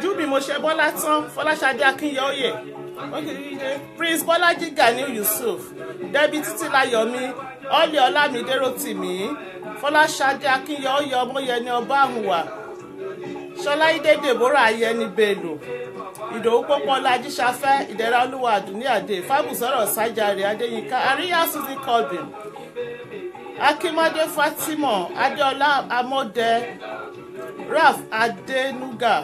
Júbì mo ṣe Bọ́lá tán, Fọláṣadé Akínyẹ̀óyè, Prince Bọ́lájí Ganiu Yusuf, Debbie Títílayọ̀mí, Ọlẹ̀ Ọlámídé Rótìmí, Fọláṣadé Akínyẹ̀óyè Ọmọyẹni Ọbáhùnwà, Ṣọláìdé Deborah Ayẹni Bello, Ìdòwú Pópóọlá Ajíṣafẹ́, Ìdẹ̀ra Olúwa Àdùnní Àdé, Fábùsọ̀rọ̀ Sájàrè Adéyínká, Àríyá Susan Colvin, Akínmádé Fatima, Adéọlá Amọ́dẹ, Ralph Adénúgà,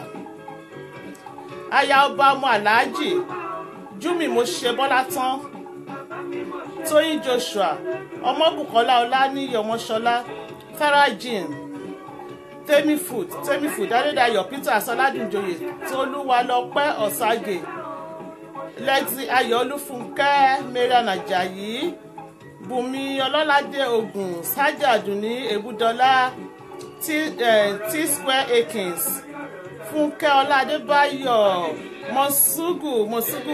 Aya Ọba ọmọ Aláàjì, Júmi mo ṣe Bọ́lá tán, Tóyìn Joshua, Ọmọbùkọ́lá Ọláníyì Ọmọṣọlá, Farajin, Temi Food, Adédayọ̀ Peter Asọ́ládùnjoyè, Tolúwalọpẹ́ Ọ̀ságè, Lexi Ayọ̀ Olúfúnkẹ́, Marian Ajayi, Bùnmi Ọlọ́ládé Ògùn, Sájà Àdùnní Èbúdọ́lá, T-Square Akins, Fúnkẹ́ Ọlá Adébáyọ̀, Mọ̀súgù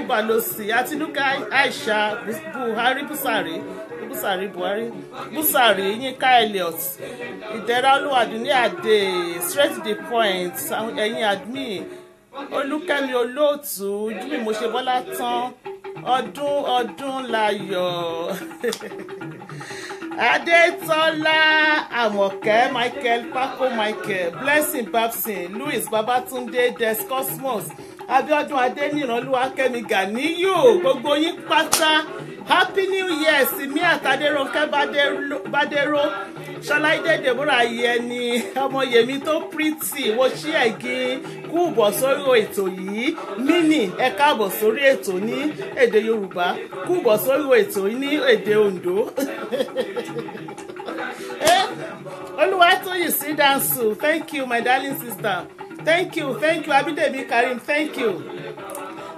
Balosi, Àtinúkẹ́ Aisha Búsàrí, Yínká Elliot, Ìdẹ̀ra Olúwadùnní Àdè, Straight to the point, ẹ̀yin admin, Olúkẹ́mi Olóòtú, Júmi mo ṣe Bọ́lá tán, ọdún láyọ̀. Adétọ́lá Àmọ̀kẹ́ Michael, Paco Michael, Blessing Babson, Louis Babatunde, Des Cosmos, Abíọ́dún Adéníran, Olúwakẹ́mi Ganiu, gbogbo yín pátá. Happy New Year, Simi Àtàdérónkẹ́ Bádéró, Ṣọláìdé Deborah Ayẹni, Ọmọyẹmí tó pretty, wo ṣí ẹ̀gìn kú bọ̀ sórí ètò yìí, Mini ẹ káàbọ̀ sórí ètò ní èdè Yorùbá, kú bọ̀ sórí ètò ní èdè Oǹdó. Olúwatóyìn Sídàǹsù, thank you my darling sister, thank you Abídèmí Karim, thank you.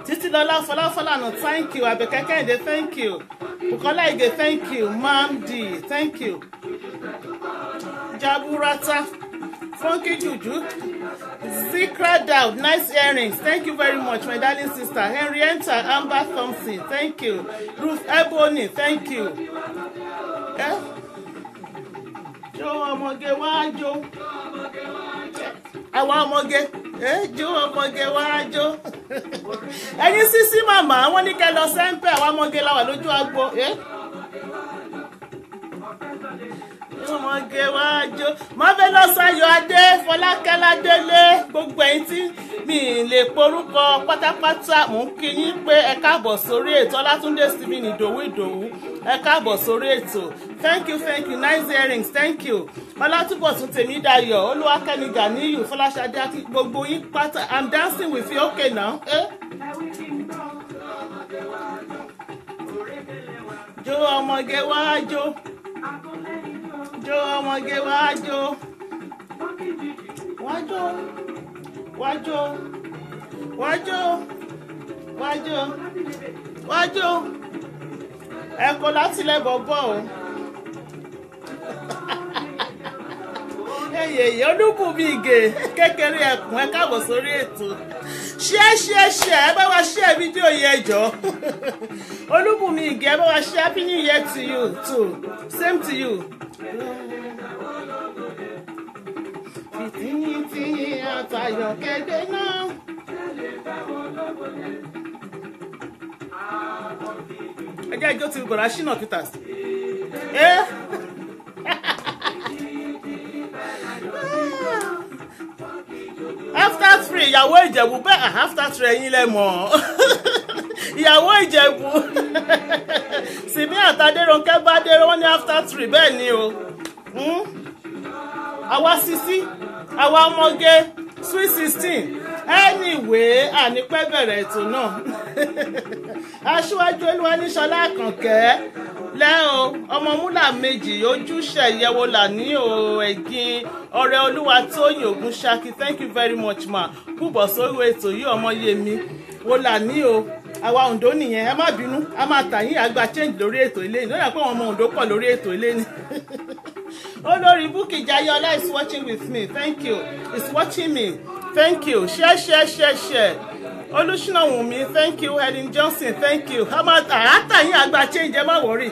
Títílọlá Fọláfọlànà, thank you. Àbẹ̀kẹ́ Kẹ́hìndé, thank you. Bùkọ́lá Ìgè, thank you. Mamdi, thank you. Jaburata, Funky Juju, Zikra Daud, nice earrings, thank you very much, my darling sister. Henrietta Amber Thompson, thank you. Ruth Ebony, thank you. Jó ọmọge wá jó. Àwọn ọmọge jó ọmọge wá jó. Ẹ̀yin sísí màmá wọ́n ní kẹ́ lọ sẹ́ńpẹ́ àwọn ọmọge láwà lójú agbo. Ọmọge wá jó. Marvelous Ayọ̀adé, Fọlákẹ́ Ládélé, gbogbo ẹ̀yin tí mi lè porúkọ pátápátá mò ń kí yín pé ẹ káàbọ̀ sórí ètò. Ọlátúndé Stephen Ìdòwú ẹ káàbọ̀ sórí ètò. Thank you, nice earrings, thank you. Ọlátúbọ̀sún Tèmídayọ̀, Olúwakẹ́mi Ganiu, Fọláṣadé Akí, gbogbo yín pátá. I'm dancing with you, okay now? Jó ọmọge wá jó. Jó ọmọge wá jó. Wá jó. Wá jó. Wá jó. Wá jó. Wá jó. Ẹ kò láti lẹ́bọ̀ bọ̀ o. Ẹyẹ Olúbùnmi Ìgè kékeré ẹkùn ẹ káàbọ̀ sórí ètò. Ṣé ẹ bá wa ṣe fídíò yẹn jọ. Olúbùnmi Ìgè ẹ bá wa ṣe happy new year to you too. Same to you. Fìtìyìntìyìn àtàyọ̀ kéde náà. Ẹ jẹ́ ìjó ti gbọ̀dá Ṣínà Peters. After 3 ìyàwó Ìjẹ̀bú bẹ́ẹ̀ after 3 ẹ̀yin lẹ mọ̀. Ìyàwó Ìjẹ̀bú Simi Àtàdérónkẹ́ Bádéró wọ́n ní after 3 bẹ́ẹ̀ ni o. Àwa sisi àwa ọmọge sweet 16 anyway ànípẹ́ bẹ̀rẹ̀ ètò náà. Aṣíwájú Olúwaníṣọlá Àkànkẹ́ lẹ́o ọmọ múlà méjì ojúṣe ìyẹ̀wò là ní ẹ̀gìn ọ̀rẹ́ Olúwatóyìn Ògúnṣakí, thank you very much ma. Kúbọ̀ sórí ètò yìí ọmọ yẹmi wò là ní àwa Ondo nìyẹn ẹ má bínú a máa tà yín àgbà change lórí ètò ilé ni lóyún pé àwọn ọmọ Ondo pọ̀ lórí ètò ilé ni. Olórí Bukky Jayola is watching with me, thank you, is watching me, thank you, share. Olúṣínà Wùnmí, thank you. Helen Johnson, thank you. Àtàyìn àgbà change ẹ má wọrí.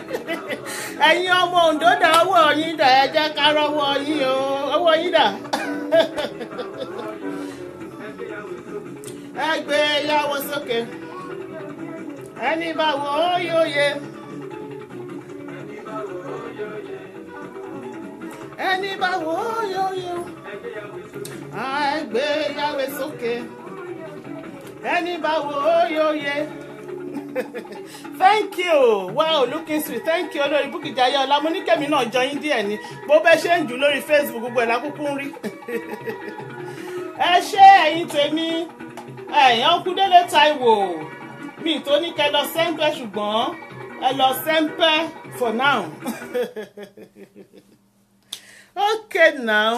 Ẹ̀yin ọmọ Ondo dà owó yín dà ẹ jẹ́ ká rọ́wọ́ yín o. Owó yín dà. Ẹ gbé yàwó sókè. Ẹni bá wò ó yóò yẹ. Ẹni bá wò ó yóò yẹ. Ẹ gbé yàwó sókè. Ẹni bá wò ó yóò yẹ. Thank you. Wow, looking sweet. Thank you Olórí Bukky Jayola. Mo ní kẹ́mi náà jọ yín díẹ̀ ni. Bó bẹ́ ṣe ń jù lórí Facebook gbogbo ẹ̀ lákúkú ń rí. Ẹ ṣé ẹ̀yin tèmi. Ẹ̀yin Uncle Délé Táíwò. Mi tó ní kẹ́ lọ sẹ́ńpẹ́ ṣùgbọ́n ẹ lọ sẹ́ńpẹ́ for now. Okay now.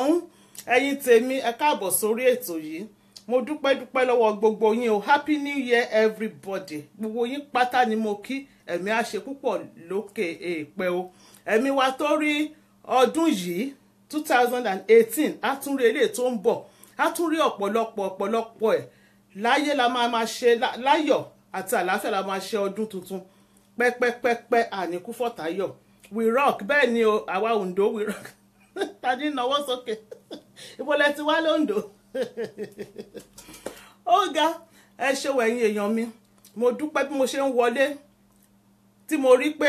Ẹ̀yin tèmi ẹ káàbọ̀ sórí ètò yìí. Mo dúpẹ́ lọ́wọ́ gbogbo yín o. Happy New Year everybody. Gbogbo yín pátá ni mo kí. Ẹ̀mí á ṣe púpọ̀ lókè èèpẹ̀ o. Ẹ̀mí wa tó rí ọdún yìí 2018 á tún rí eléyìí tó ń bọ̀. Á tún rí ọ̀pọ̀lọpọ̀ ẹ̀. Láyé la máa ṣe láyọ̀ àti àlàáfíà la máa ṣe ọdún tuntun. Pẹ́pẹ́pẹ́pẹ́ àníkú fọ̀tàyọ̀. We rock bẹ́ẹ̀ ni o àwa Ondo we rock. Tàdí náwó sókè. Ìbọ̀lẹ̀ ti wá lóńdó. Ọ̀gá ẹ ṣé ẹ̀yin èèyàn mi mo dúpẹ́ bí mo ṣe ń wọlé tí mo rí pé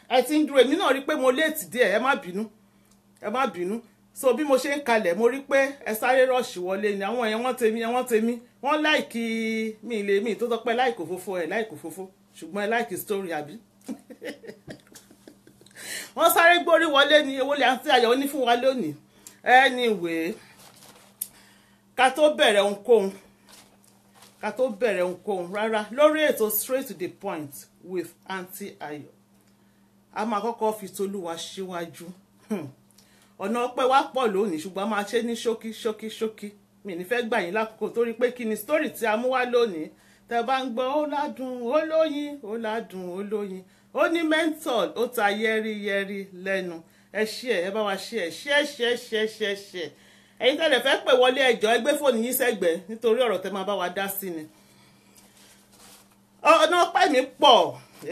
ẹ ti ń dúró èmi náà rí pé mo late díẹ̀ ẹ má bínú so bí mo ṣe ń kalẹ̀ mo rí pé ẹ sáré rush wọlé ni àwọn èèyàn wọ́n tèmi wọ́n láìkì mi tó sọ pé láìkò fòfò ṣùgbọ́n ẹ láìkì story àbí wọ́n sáré gbórí wọlé ni ewó lè àti àyẹ̀wò ní fún wa lónìí anyway ká tó bẹ̀rẹ̀ ohunkóhun rárá lórí ètò straight to the point with Aunty Ayọ̀ a máa kọ́kọ́ fi tolúwa síwájú ọ̀nà ọpẹ́ wa pọ̀ lónìí ṣùgbọ́n a máa ṣe ní ṣókí mi ní fẹ́ gbà yín lákòókò torí pé kí ni story tí a mú wá lónìí tẹ́ bá ń gbọ́ ó ládùn olóyin ó ní mental ó ta yẹ́rí lẹ́nu ẹ ẹ bá wa ṣe ẹ̀yin tẹ́lẹ̀ fẹ́ pè wọlé ẹjọ́ ẹ gbé fóònù yín sẹ́gbẹ̀ẹ́ nítorí ọ̀rọ̀ tẹ́ máa bá wa dá sí ni. ọ̀nà ọpẹ́ mi pọ̀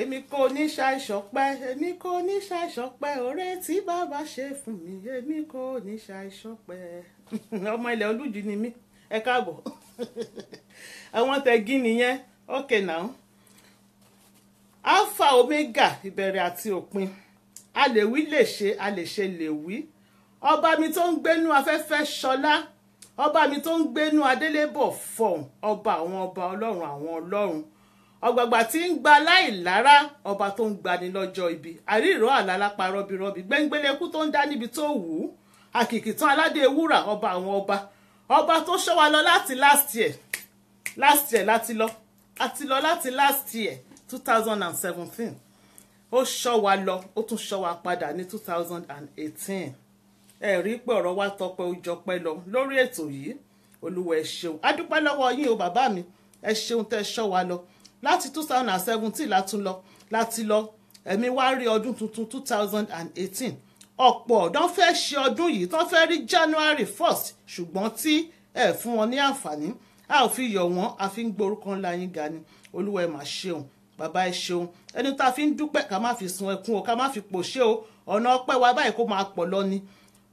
èmi kò ní ṣàìṣọpẹ́ oore tí bàbá ṣe fún mi èmi kò ní ṣàìṣọpẹ́. ọmọ ilẹ̀ Olújì ni mí ẹ káàbọ̀ àwọn tẹ̀gí nìyẹn okay now. Alpha Omega ìbẹ̀rẹ̀ àti òpin a lè wí lè ṣe a lè ṣe lè wí. Ọba mi tó ń gbénú afẹ́fẹ́ ṣọlá ọba mi tó ń gbénú adélébọ̀ fọ̀hún ọba àwọn ọba ọlọ́run àwọn ọlọ́run ọ̀gbàgbà tí ń gba láìlára ọba tó ń gbani lọ́jọ́ ibi àríìró àlálápá rọ́bìrọ́bì gbẹ́ngbẹ́lẹ́kú tó ń dá níbi tó wù ú àkìkìtàn aládé ewúrà ọba àwọn ọba tó ṣọ́ wa lọ láti last year láti lọ láti last year 2017 ó ṣọ́ wa lọ ó tún ṣọ́ wa padà ní 2018 ẹ rí pé ọ̀rọ̀ wa tọpẹ́ ó jọpẹ́ lọ lórí ètò yìí Olúwa ẹ ṣeun a dúpẹ́ lọ́wọ́ yín o bàbá mi ẹ ṣeun tẹ́ ṣọ́ wa lọ láti 2017 láti lọ ẹ̀mí wá rí ọdún tuntun 2018 ọ̀pọ̀ ọ̀dọ́ fẹ́ ṣe ọdún yìí tó fẹ́ rí January 1st ṣùgbọ́n tí ẹ fún wọn ní àǹfààní a ò fi yọ̀ wọ́n a fi ń gborúkọ ńlá yín ga ni Olúwa ẹ mà ṣeun bàbá ẹ ṣeun ẹni tá a fi ń dúpẹ́ ká má fi sun ẹkún o ká má fi pòṣé o ọ̀nà ọpẹ́ wa báyìí kó máa pọ̀ lọ ni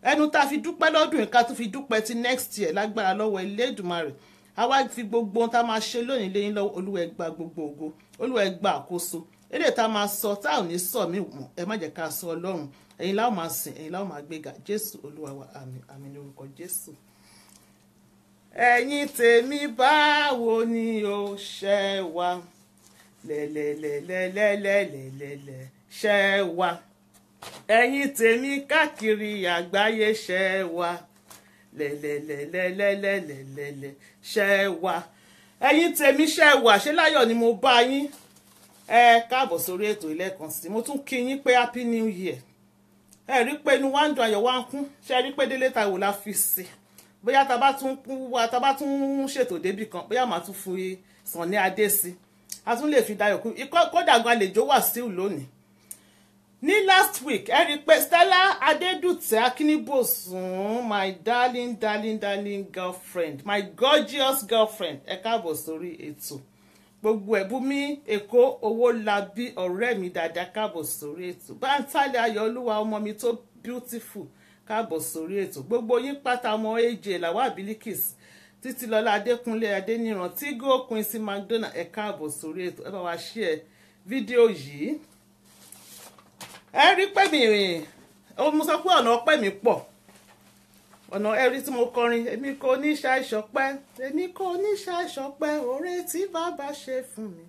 ẹnu tá a fi dúpẹ́ lọ́dún yìí ká tún fi dúpẹ́ ti next year lágbára lọ́wọ́ Elédùmarè a wá fi gbogbo ohun tá a máa ṣe lónìí lẹ́yìn lọ́wọ́ Olúwa ẹ gba gbogbo ògo Olúwa ẹ gba àkóso eléyìí tá a máa sọ tá ò ní sọ mí mọ́ ẹ má jẹ́ ká sọ Ọlọ́run ẹ̀yin láwọn máa sìn ẹ̀yin láwọn máa gbéga Jésù Olúwa wa àmín àmín ní orúkọ Jésù. ẹ̀yin tèmi báwo ni o ṣe wà lẹ́lẹ́lẹ́lẹ́lẹ́lẹ́lẹ́lẹ́ ṣe wà ẹ̀yin tèmi káàkiri àgbáyé ṣe wà lẹ́lẹ́lẹ́lẹ́lẹ́lẹ́lẹ́ ṣe wà ẹ̀yin tèmi ṣe wà ṣé láyọ̀ ni mo bá yín ẹ káàbọ̀ sórí ètò ilẹ̀kan sí mo tún kí yín pé happy new year ẹ rí pé inú wa ń dùn ayọ̀ wa ń kún ṣe rí pé Délé Táíwò la fi sí bóyá tá bá tún ṣètò débì kan bóyá màá tún fi Sunny Adé sí a tún lè fi Dayọ̀ kún kódà gan àlejò wà sí lónìí. Ní last week ẹ rí i pé Stella Adédùtẹ̀ Akínníbòsùn my darling girlfriend my gorgeous girlfriend ẹ káàbọ̀ sórí ètò gbogbo Bùnmi Èkó Owólabí ọ̀rẹ́ mi dáadáa káàbọ̀ sórí ètò Bántálẹ̀ Ayọ̀olúwa ọmọ mi tó beautiful káàbọ̀ sórí ètò gbogbo yín pátá ọmọ AJ Làwà Bilikis Títílọlá Adékúnlé Adéníran Tígó Quincy McDonald ẹ káàbọ̀ sórí ètò ẹ bá wa share fídíò yìí. Ẹ rí pé mi rìn mo sọ pé ọ̀nà ọpẹ́ mi pọ̀ ọ̀nà ẹ̀rí tí mo kọrin èmi kò ní ṣàìṣọpẹ́ èmi kò ní ṣàìṣọpẹ́ oore tí bàbá ṣe fún mi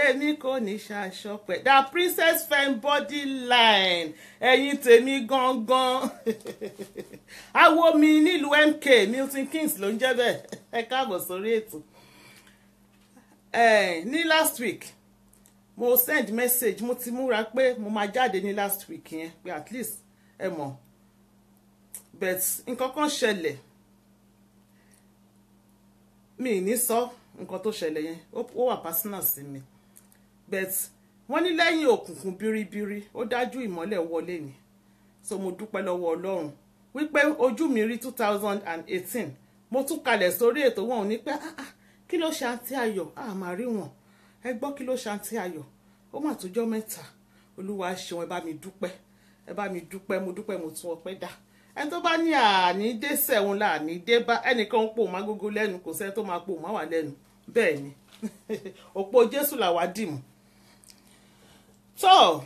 èmi kò ní ṣàìṣọpẹ́ The Princess Fembody line ẹ̀yin tèmi gangan awo mi nílùú MK Milton Keynes ló ń jẹ́ bẹ́ẹ̀ ẹ káàbọ̀ sórí ètò. Ní last week mo send message mo ti múra pé mo máa jáde ní last week yẹn pé at least ẹ mọ̀ but nǹkan kan ṣẹlẹ̀ mi ní sọ nǹkan tó ṣẹlẹ̀ yẹn ó wà personal sí mi but wọ́n ní lẹ́yìn òkùnkùn biribiri ó dájú ìmọ́lẹ̀ wọlé ni so mo dúpẹ́ lọ́wọ́ Ọlọ́run wípé ojú mi rí 2018 mo tún kalẹ̀ sórí ètò wọn ò ní pé kí ló ṣe àǹtí Ayọ̀ máa rí wọn ẹ gbọ́ kí ló ṣe àǹtí Ayọ̀ ó mà tó jọ́ mẹ́ta Olúwa ṣeun ẹ bá mi dúpẹ́ mo dúpẹ́ mo tún ọpẹ́ dá ẹni tó bá ní àní dé sẹ́wọ̀n láàní dé bá ẹnìkan ń pò má gógó lẹ́nu kò sẹ́ni tó máa pò má wà lẹ́nu bẹ́ẹ̀ ni òpó Jésù làwa dìmú. tó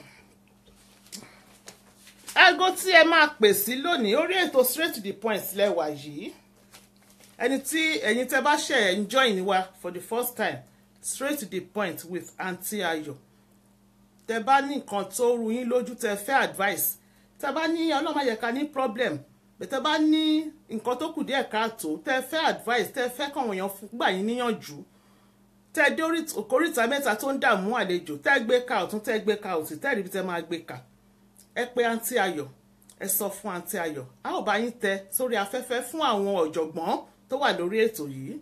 aago tí ẹ máa pè sí lónìí orí ètò straight to the point lẹ́wà yìí ẹ̀yin tẹ́ bá ṣe ń join wa for the first time straight to the point with Aunty Ayọ̀ tẹ́ bá ní nǹkan tó rú yín lójú tẹ́ fẹ́ advice tẹ́ bá ní ọlọ́mọ yẹ ká ní problem tẹ́ bá ní nǹkan tó kù díẹ̀ káàtó tẹ́ fẹ́ advice tẹ́ fẹ́ kọ̀wọ̀n èèyàn gbà yín níyànjú tẹ́ dé oríta mẹ́ta tó ń dààmú àlejò tẹ́ gbé ka ọ̀tún tẹ́ gbé ka òsì tẹ́ rí bí tẹ́ máa gbé ka ẹ pé Aunty Ayọ̀ ẹ sọ fún Aunty Ayọ̀ a ó bá yín tẹ sórí afẹ́fẹ́ fún àwọn ọ̀jọ̀gbọ́n tó wà lórí ètò yìí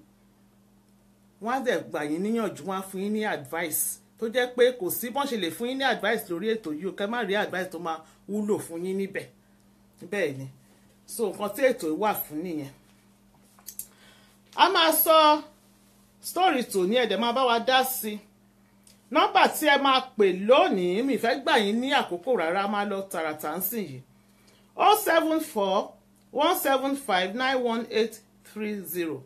wọ́n á dẹ̀ gbà yín níyànjú wọ́n á fún yín ní advice tó jẹ́ pé kò sí bọ́n ṣe lè fún yín ní advice lórí ètò yìí o kẹ́ má rí advice tó máa wúlò fún yín níbẹ̀ bẹ́ẹ̀ ni so nǹkan tí ètò wà fún nìyẹn. a máa sọ story tó ní ẹ̀dẹ̀ máa bá wa dá sí nọ́mbà tí ẹ máa pè lónìí mi fẹ́ gbà yín ní àkókò rárá máa lọ tààràtà ń sìn yìí 074 175 91830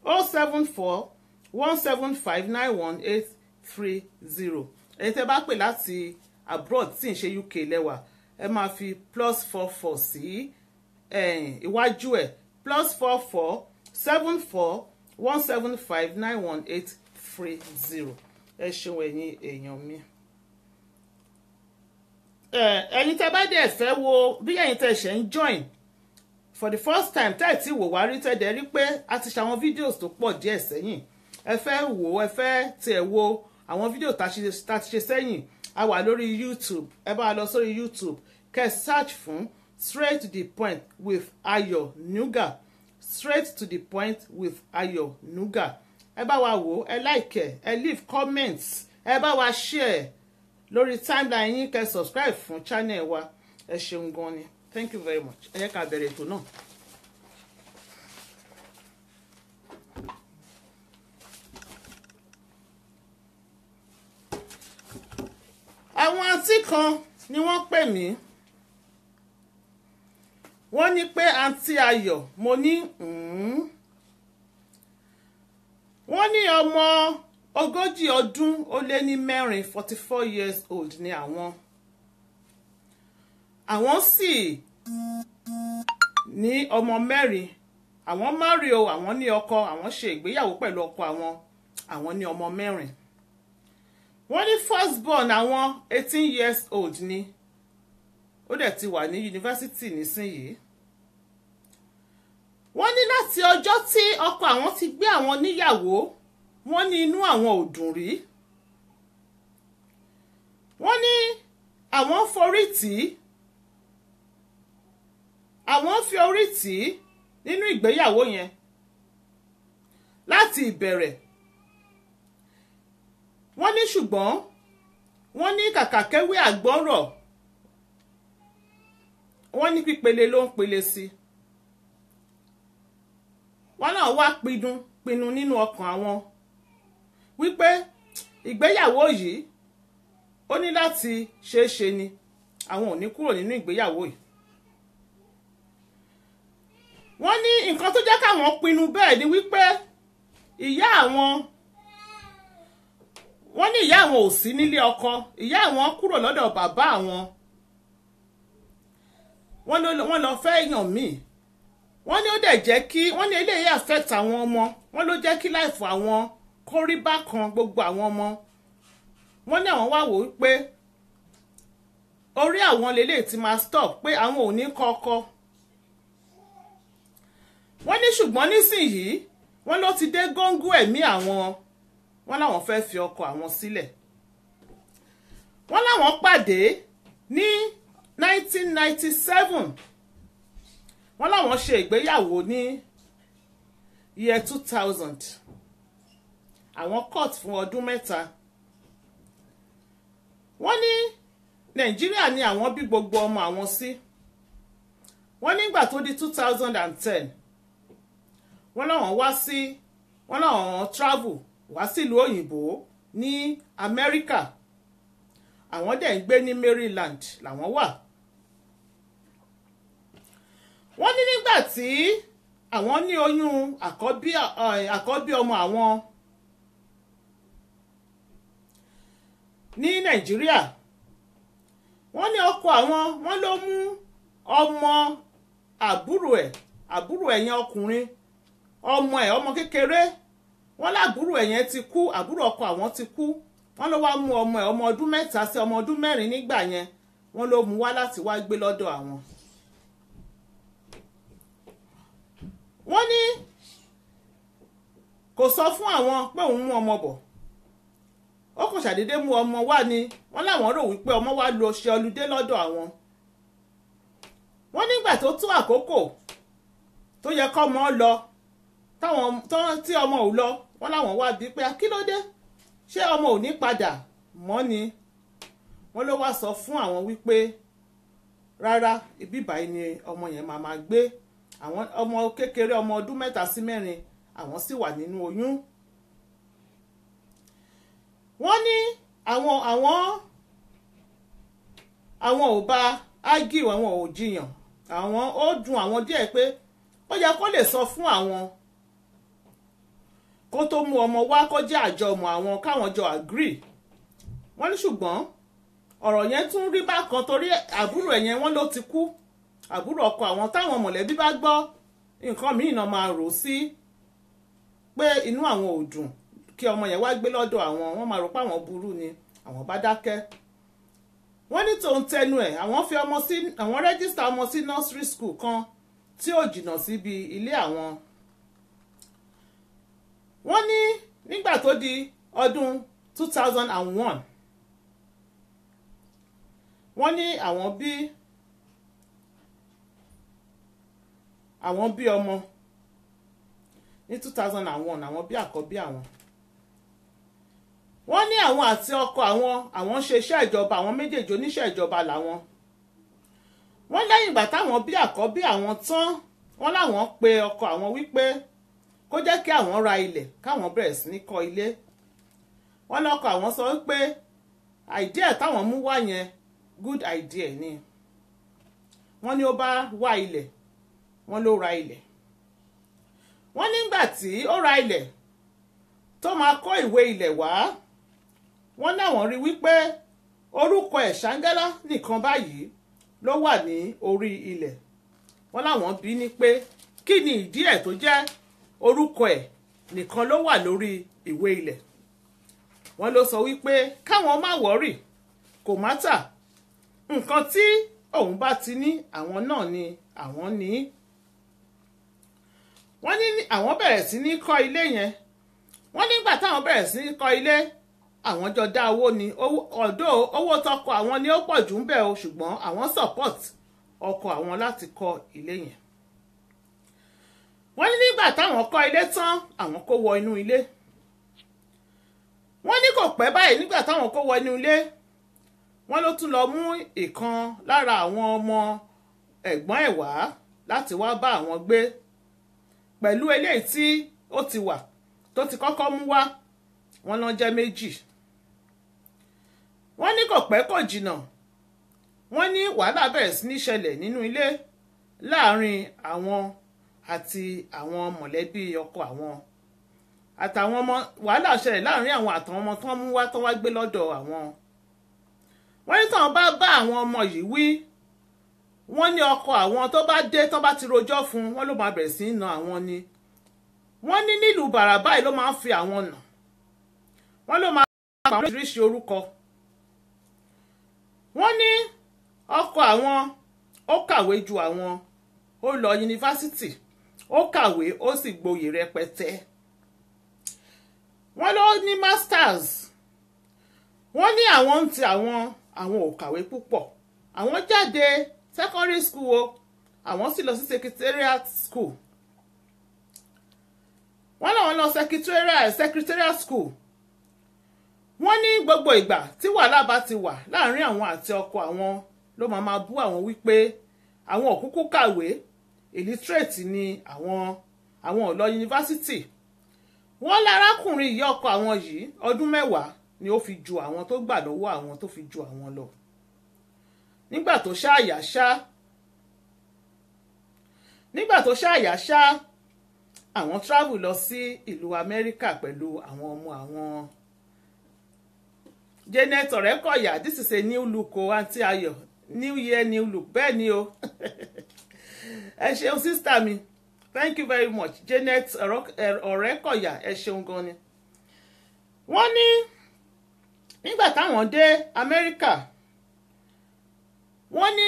074 175 91830 èyí tẹ́ bá pè láti abroad tí ń ṣe UK lẹ́wà ẹ máa fi +44 sí iwájú ẹ̀ +44 74 175 91830 ẹ ṣeun ẹ̀yin èèyàn mi. ẹ̀yin tẹ́ bá dẹ̀ fẹ́ wo bí ẹ̀yin tẹ́ ṣe ń join for the first time tẹ́ ẹ̀ tí wò wá rí tẹ́ dẹ̀ rí pé a ti ṣàwọn videos tó pọ̀ díẹ̀ sẹ́yìn ẹ fẹ́ wò ẹ fẹ́ tiẹ̀ wo àwọn fídíò tá a ti ṣe sẹ́yìn a wà lórí YouTube ẹ bá lọ sórí YouTube kẹ́ search fún straight to the point with Ayọ̀ Nuga straight to the point with Ayọ̀ Nuga ẹ bá wa wò ẹ like ẹ leave comments ẹ bá wa share lórí timeline yín kẹ́ subscribe fún channel wa ẹ ṣeun gan ni thank you very much ẹ yẹ ká bẹ̀rẹ̀ ètò náà. àwọn àǹtí kan ni wọ́n pè mí wọ́n ní pé Aunty Ayọ̀ mo ní wọ́n ní ọmọ 40 ọdún ó lé ní 44 years old ni àwọn sì ní ọmọ 4 àwọn marry o àwọn ní ọkọ àwọn ṣe ìgbéyàwó pẹ̀lú ọkọ àwọn ní ọmọ 4 wọ́n ní first born àwọn 18 years old ni ó dẹ̀ ti wà ní yunifásitì nísìnyìí wọ́n ní láti ọjọ́ tí ọkọ àwọn ti gbé àwọn níyàwó wọ́n ní inú àwọn ò dùn rí wọ́n ní àwọn forí tì í àwọn fi orí tì í nínú ìgbéyàwó yẹn láti ìbẹ̀rẹ̀ wọ́n ní ṣùgbọ́n wọ́n ní kàkà kéwé àgbọ́rọ̀ wọ́n ní pípele ló ń pele sí wọ́n náà wá pinnu nínú ọkàn àwọn wípé ìgbéyàwó yìí ó ní láti ṣeé ṣe ni àwọn ò ní kúrò nínú ìgbéyàwó yìí. wọ́n ní nǹkan tó jẹ́ káwọn pinnu bẹ́ẹ̀ ni wípé ìyá àwọn wọ́n ní ìyá àwọn ò sí nílé ọkọ ìyá àwọn kúrò lọ́dọ̀ bàbá àwọn wọ́n lọ fẹ́ èèyàn míì wọ́n ní ó dẹ̀ jẹ́ kí wọ́n ní eléyìí affect àwọn ọmọ wọ́n ló jẹ́ kí láìfọ àwọn kó rí bákan gbogbo àwọn ọmọ wọ́n ní àwọn wá wò wípé orí àwọn lélẹ̀ ti máa stop pé àwọn ò ní kọ́kọ́ wọ́n ní ṣùgbọ́n nísìnyìí wọ́n ló ti dé góńgó ẹ̀mí àwọn wọ́n láwọn fẹ́ fi ọkọ àwọn sílẹ̀ wọ́n láwọn pàdé ní 1997 wọ́n láwọn ṣe ìgbéyàwó ní year 2000 àwọn court fún ọdún mẹ́ta wọ́n ní Nàìjíríà ni àwọn bí gbogbo ọmọ àwọn sí wọ́n nígbà tó di 2010 wọ́n láwọn travel wá sílùú òyìnbó ní Amẹ́ríkà àwọn dẹ̀ ń gbé ní Maryland làwọn wà wọ́n ní nígbà tí àwọn ní oyún àkọ́bí ọmọ àwọn ní Nàìjíríà wọ́n ní ọkọ àwọn wọ́n ló mú ọmọ àbúrò ẹ̀ yẹn ọkùnrin ọmọ kékeré wọ́n lábúrò ẹ̀ yẹn ti kú àbúrò ọkọ àwọn ti kú wọ́n ló wá mú ọmọ ọdún 3 sí ọmọ ọdún 4 nígbà yẹn wọ́n ló mú wá láti wá gbé lọ́dọ̀ àwọn. wọ́n ní kò sọ fún àwọn pé òun mú ọmọ bọ̀ ó kò ṣàdédé mú ọmọ wá ni wọ́n láwọn rò wípé ọmọ wá lọ ṣe ọludé lọ́dọ̀ àwọn. wọ́n nígbà tó tó àkókò tó yẹ kọ́mọ lọ tí ọmọ ò lọ wọ́n láwọn wá bí pé kí ló dé ṣé ọmọ ò ní padà mọ́ ni wọ́n ló wá sọ fún àwọn wípé rárá ibi báyìí ni ọmọ yẹn máa gbé àwọn ọmọ kékeré ọmọ ọdún 3 sí 4 àwọn sì wà nínú oyún. wọ́n ní àwọn ò bá argue àwọn ò jiyàn àwọn ó dùn àwọn díẹ̀ pé ó yẹ kó lè sọ fún àwọn kó tó mú ọmọ wá kó jẹ́ àjọmọ̀ àwọn káwọn jọ agree wọ́n ní ṣùgbọ́n ọ̀rọ̀ yẹn tún rí bákan torí àbúrò ẹ̀yẹn wọ́n ló ti kú àbúrò ọkọ àwọn táwọn mọ̀lẹ́bí bá gbọ́ nǹkan míì náà máa rò sí pé inú àwọn ò dùn kí ọmọ yẹn wá gbé lọ́dọ̀ àwọn wọ́n máa rò pé àwọn burú ni àwọn bá dákẹ́ wọ́n ní tòun tẹnu ẹ̀ àwọn rẹ́gísítà ọmọ sí nursery school kan tí ò jìnnà síbi ilé àwọn. wọ́n ní nígbà tó di ọdún 2001 wọ́n ní àwọn bí ọmọ ní 2001 àwọn bí àkọ́bí àwọn. wọ́n ní àwọn àti ọkọ àwọn ṣe iṣẹ́ ìjọba àwọn méjèèjì oníṣẹ́ ìjọba làwọn. wọ́n lẹ́yìn ìgbà táwọn bí àkọ́bí àwọn tán wọ́n láwọn pe ọkọ àwọn wípé kó jẹ́ kí àwọn ra ilẹ̀ káwọn bẹ̀rẹ̀ sí ní kọ́ ilé. wọ́n lọ́kọ àwọn sọ wípé idea táwọn mú wá yẹn good idea ni. wọ́n ní ó bá wá ilẹ̀ wọ́n ló ra ilẹ̀. wọ́n nígbà tí ó ra ilẹ̀ tó máa kọ́ ìwé ilẹ̀ wá wọ́n náwọn rí wípé orúkọ ẹ̀ Ṣàngálá nìkan báyìí ló wà ní orí ilẹ̀. wọ́n láwọn bí ní pé kí ni ìdí ẹ̀ tó jẹ́ orúkọ ẹ̀ nìkan ló wà lórí ìwé ilẹ̀. wọ́n ló sọ wípé káwọn má wọ́rì kò mátà nǹkan tí òun bá ti ní àwọn náà ni àwọn ní. wọ́n ní àwọn bẹ̀rẹ̀ sí ní kọ́ ilé yẹn wọ́n nígbà táwọn bẹ̀rẹ̀ sí ní kọ́ ilé àwọn jọ dá owó ni ọ̀dọ̀ owó tọkọ àwọn ni ó pọ̀ jù ń bẹ̀ o ṣùgbọ́n àwọn support ọkọ àwọn láti kọ́ ilé yẹn. wọ́n ní nígbà táwọn kọ́ ilé tán àwọn kó wọ inú ilé. wọ́n ní kò pẹ́ báyìí nígbà táwọn kó wọ inú ilé wọ́n ló tún lọ mú ìkan lára àwọn ọmọ ẹ̀gbọ́n ẹ̀ wá láti wá bá àwọn gbé pẹ̀lú eléyìí tí ó ti wà tó ti kọ́kọ́ mú wá wọ́n lọ jẹ́ méjì. wọ́n ní kò pẹ́ kò jìnnà wọ́n ní wàhálà bẹ̀rẹ̀ sí ní ṣẹlẹ̀ nínú ilé láàrin àwọn àti àwọn mọ̀lẹ́bí ọkọ àwọn àtàwọn ọmọ wàhálà ṣẹlẹ̀ láàrin àwọn àtàwọn ọmọ tó ń mú wá tó wá gbé lọ́dọ̀ àwọn. wọ́n ní táwọn bá bá àwọn ọmọ yìí wí wọ́n ní ọkọ àwọn tó bá dé tó bá ti rojọ́ fún wọn ló máa bẹ̀rẹ̀ sí í na àwọn ni. wọ́n ní nílùú bàràbá yìí ló máa ń fi àwọn nà wọ́n ló máa ń pa àwọn oríṣiríṣi orúkọ. wọ́n ní ọkọ àwọn ó kàwé ju àwọn ó lọ yunifásitì ó kàwé ó sì gboyè rẹpẹtẹ. wọ́n ló ní masters. wọ́n ní àwọn ń ti àwọn ò kàwé púpọ̀ àwọn jáde secondary school o àwọn sì lọ sí secretariat school. wọ́n láwọn lọ secretariat school. wọ́n ní gbogbo ìgbà tí wàhálà bá ti wà láàrin àwọn àti ọkọ àwọn ló máa bú àwọn wípé àwọn òkúkú kàwé illiterate ni àwọn ò lọ yunifásitì. wọ́n lárákùnrin ìyá ọkọ àwọn yìí ọdún 10 ni ó fi ju àwọn tó gbà lọ́wọ́ àwọn tó fi ju àwọn lọ. nígbà tó ṣáàyà ṣá àwọn travel lọ sí ìlú Amẹ́ríkà pẹ̀lú àwọn ọmọ àwọn. Janet Ọ̀rẹ́kọ̀yà, this is a new look o Aunty Ayọ̀, new year new look bẹ́ẹ̀ ni o. ẹ ṣeun sísítà mi, thank you very much Janet Ọ̀rẹ́kọ̀yà, ẹ ṣeun gan ni. wọ́n ní nígbà táwọn dé Amẹ́ríkà wọ́n ní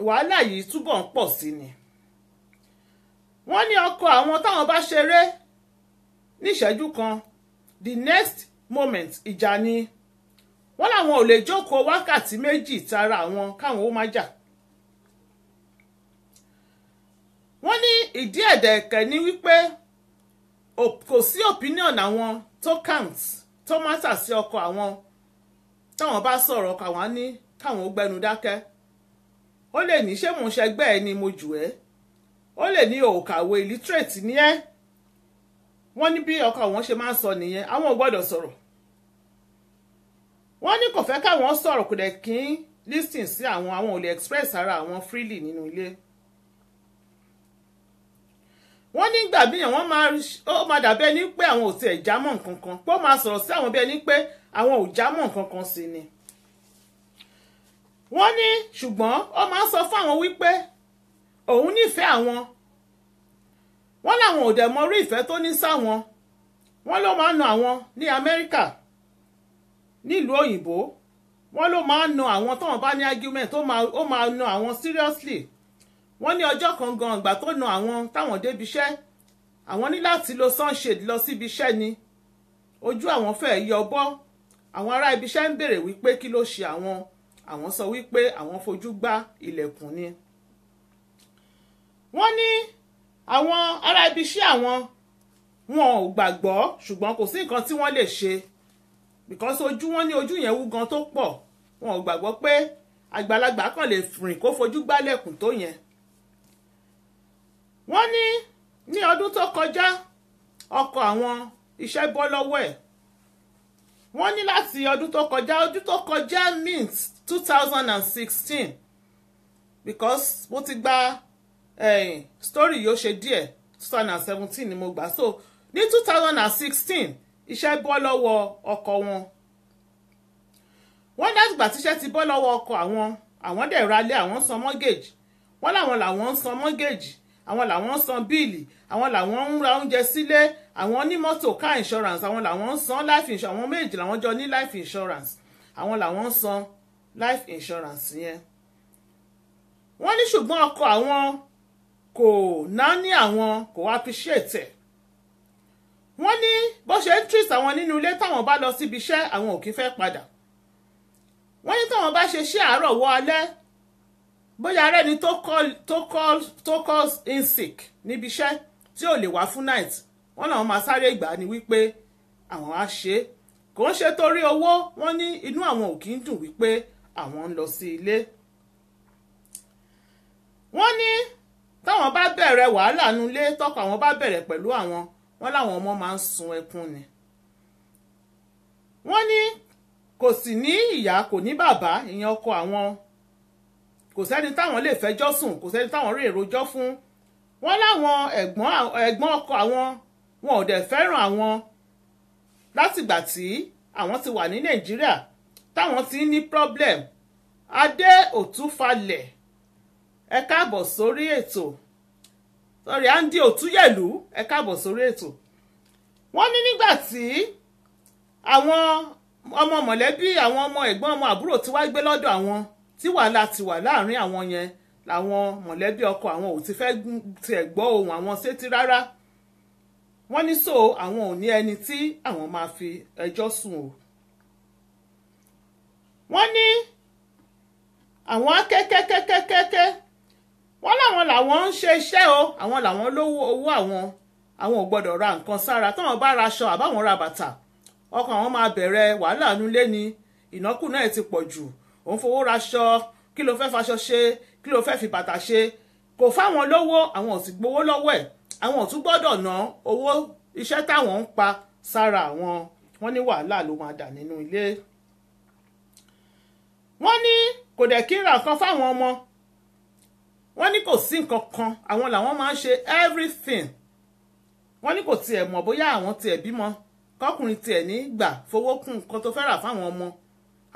wàhálà yìí túbọ̀ ń pọ̀ sí ni. wọ́n ní ọkọ àwọn táwọn bá ṣeré níṣẹ́jú kan the next moment ìjà ni. wọ́n láwọn ò lè jókòó wákàtí 2 tara àwọn káwọn ó má jà. wọ́n ní ìdí ẹ̀dẹ̀ẹ̀kẹ́ ní wípé kò sí opinion àwọn tó count tó mátà sí ọkọ àwọn táwọn bá sọ̀rọ̀ ọkọ àwọn ní káwọn ó gbẹnu dákẹ́. ó lè ní ṣé mò ń ṣẹgbẹ́ ẹ ni mo jù ẹ́ ó lè ní òkàwé illiterate ní ẹ́. wọ́n ní bí ọkọ àwọn ṣe máa ń sọ nìyẹn àwọn ò gbọ́dọ̀ sọ̀rọ̀. wọ́n ní kò fẹ́ káwọn sọ̀rọ̀ kò dẹ̀ kí ń listen sí àwọn ò lè express ara àwọn freely nínú ilé. wọ́n ní ìgbà bíyàn wọ́n máa dàbí ẹni pé àwọn ò tiẹ̀ jámọ́ nǹkan kan pé ó máa sọ̀rọ̀ sí àwọn bí ẹni pé àwọn ò jámọ́ nǹkan kan sí ni. wọ́n ní ṣùgbọ́n ó máa sọ fún àwọn wípé òun nífẹ̀ẹ́ àwọn. wọ́n láwọn ò dẹ̀ mọ orí ìfẹ́ tó ní sáwọn. wọ́n ló máa ń na àwọn ní Amẹ́ríkà nílùú òyìnbó. wọ́n ló máa ń na àwọn tóun bá ní argument ó máa na àwọn seriously. wọ́n ní ọjọ́ kan gan ìgbà tó na àwọn táwọn débi iṣẹ́ àwọn ní láti lo sunshade lọ síbi iṣẹ́ ni ojú àwọn fẹ́ẹ́ yọ bọ́. àwọn ará ibi iṣẹ́ ń béèrè wípé kí ló ṣe àwọn sọ wípé àwọn fojú gbá ilẹ̀kùn ni. wọ́n ní àwọn ará ibi iṣẹ́ àwọn wọn ò gbàgbọ́ ṣùgbọ́n kò sí nǹkan tí wọ́n lè ṣe because ojú wọn ní ojú yẹn wú gan tó pọ̀ wọn ò gbàgbọ́ pé àgbàlagbà kan lè rìn kó fojú gbálẹ̀kùn tó yẹn. wọ́n ní ọdún tó kọjá ọkọ àwọn iṣẹ́ bọ́ lọ́wọ́ ẹ̀. wọ́n ní láti ọdún tó kọjá means 2016 because mo ti gba story yóò ṣe díẹ̀ 2017 ni mo gbà so ní 2016 iṣẹ́ bọ́ lọ́wọ́ ọkọ wọn. wọ́n látìgbà tíṣẹ́ ti bọ́ lọ́wọ́ ọkọ àwọn dẹ̀ ralé àwọn san mortgage. wọ́n làwọn ń san mortgage àwọn làwọn ń san bíìlì àwọn làwọn ń ra oúnjẹ sílé àwọn ní mọ́tò car insurance àwọn làwọn ń san life insurance àwọn méjì làwọn jọ ní life insurance àwọn làwọn ń san life insurance yẹn. wọ́n ní ṣùgbọ́n ọkọ àwọn kò náání àwọn kò appreciate ẹ̀. wọ́n ní bó ṣe ń treat àwọn nínú ilé táwọn bá lọ síbi iṣẹ́ àwọn ò kí fẹ́ padà. wọ́n ní táwọn bá ṣe ṣe àárọ̀ wọ alẹ́ bóyá ara ẹni tó call in sick níbi iṣẹ́ tí ò lè wá fún night wọ́n náà máa sáré ìgbà ni wípé àwọn á ṣe kò ń ṣe torí owó, wọ́n ní inú àwọn ò kí ń dùn wípé àwọn ń lọ sí ilé. wọ́n ní táwọn bá bẹ̀rẹ̀ wàhálà nulé, tọkọ àwọn bá bẹ̀rẹ̀ pẹ̀lú àwọn, wọ́n láwọn ọmọ máa ń sun ẹkún ni. wọ́n ní kò sì ní ìyá kò ní bàbá, ìyẹn ọkọ àwọn, kò sẹ́ni táwọn lè fẹjọ́ sùn, kò sẹ́ni táwọn rí èròjọ́ fún. wọ́n láwọn ẹ̀gbọ́n ọkọ àwọn wọn ò dẹ̀ fẹ́ràn àwọn látìgbà tí àwọn ti wà ní Nàìjíríà táwọn ti ní problem. Adé Òtúfalẹ̀, ẹ káàbọ̀ sórí ètò. Sorry, Andy Òtúyẹ̀lú, ẹ káàbọ̀ sórí ètò. wọ́n ní nígbà tí àwọn ọmọ mọ̀lẹ́bí, àwọn ọmọ ẹ̀gbọ́n ọmọ àbúrò tí wá gbé lọ́dọ̀ àwọn, tí wàhálà ti wà láàrin àwọn yẹn, làwọn mọ̀lẹ́bí ọkọ àwọn ò ti fẹ́ tiẹ̀ gbọ́ ohùn àwọn sétí rárá. wọ́n ní so àwọn ò ní ẹni tí àwọn máa fi ẹjọ́ sùn o. wọ́n ní àwọn akẹ́kẹ́kẹ́kẹ́kẹ́, wọ́n láwọn làwọn ń ṣe iṣẹ́ o, àwọn làwọn lówó owó àwọn ò gbọ́dọ̀ ra nǹkan sára. táwọn bá ra aṣọ àbáwọn ra bàtà, ọkàn àwọn máa bẹ̀rẹ̀ wàhálà nulé ni. ìnákùná ẹ̀ ti pọ̀ jù, òun fowó raṣọ, kí ló fẹ́ faṣọ ṣe, kí ló fẹ́ fi bàtà ṣe, kò fáwọn lówó, àwọn ò sì gbowó lọ́wọ́ ẹ̀, àwọn ò tún gbọ́dọ̀ ná owó iṣẹ́ táwọn ń pa sára àwọn. wọ́n ní wàhálà ló máa dà nínú ilé. wọ́n ní kò dẹ̀ kí ń ra nǹkan fáwọn ọmọ, wọ́n ní kò sí nǹkan kan, àwọn làwọn máa ń ṣe everything. wọ́n ní kò tiẹ̀ mọ̀ bóyá àwọn tiẹ̀ bímọ, kọkùnrin tiẹ̀ ní gbà fowó kún nǹkan tó fẹ́ rà fáwọn ọmọ,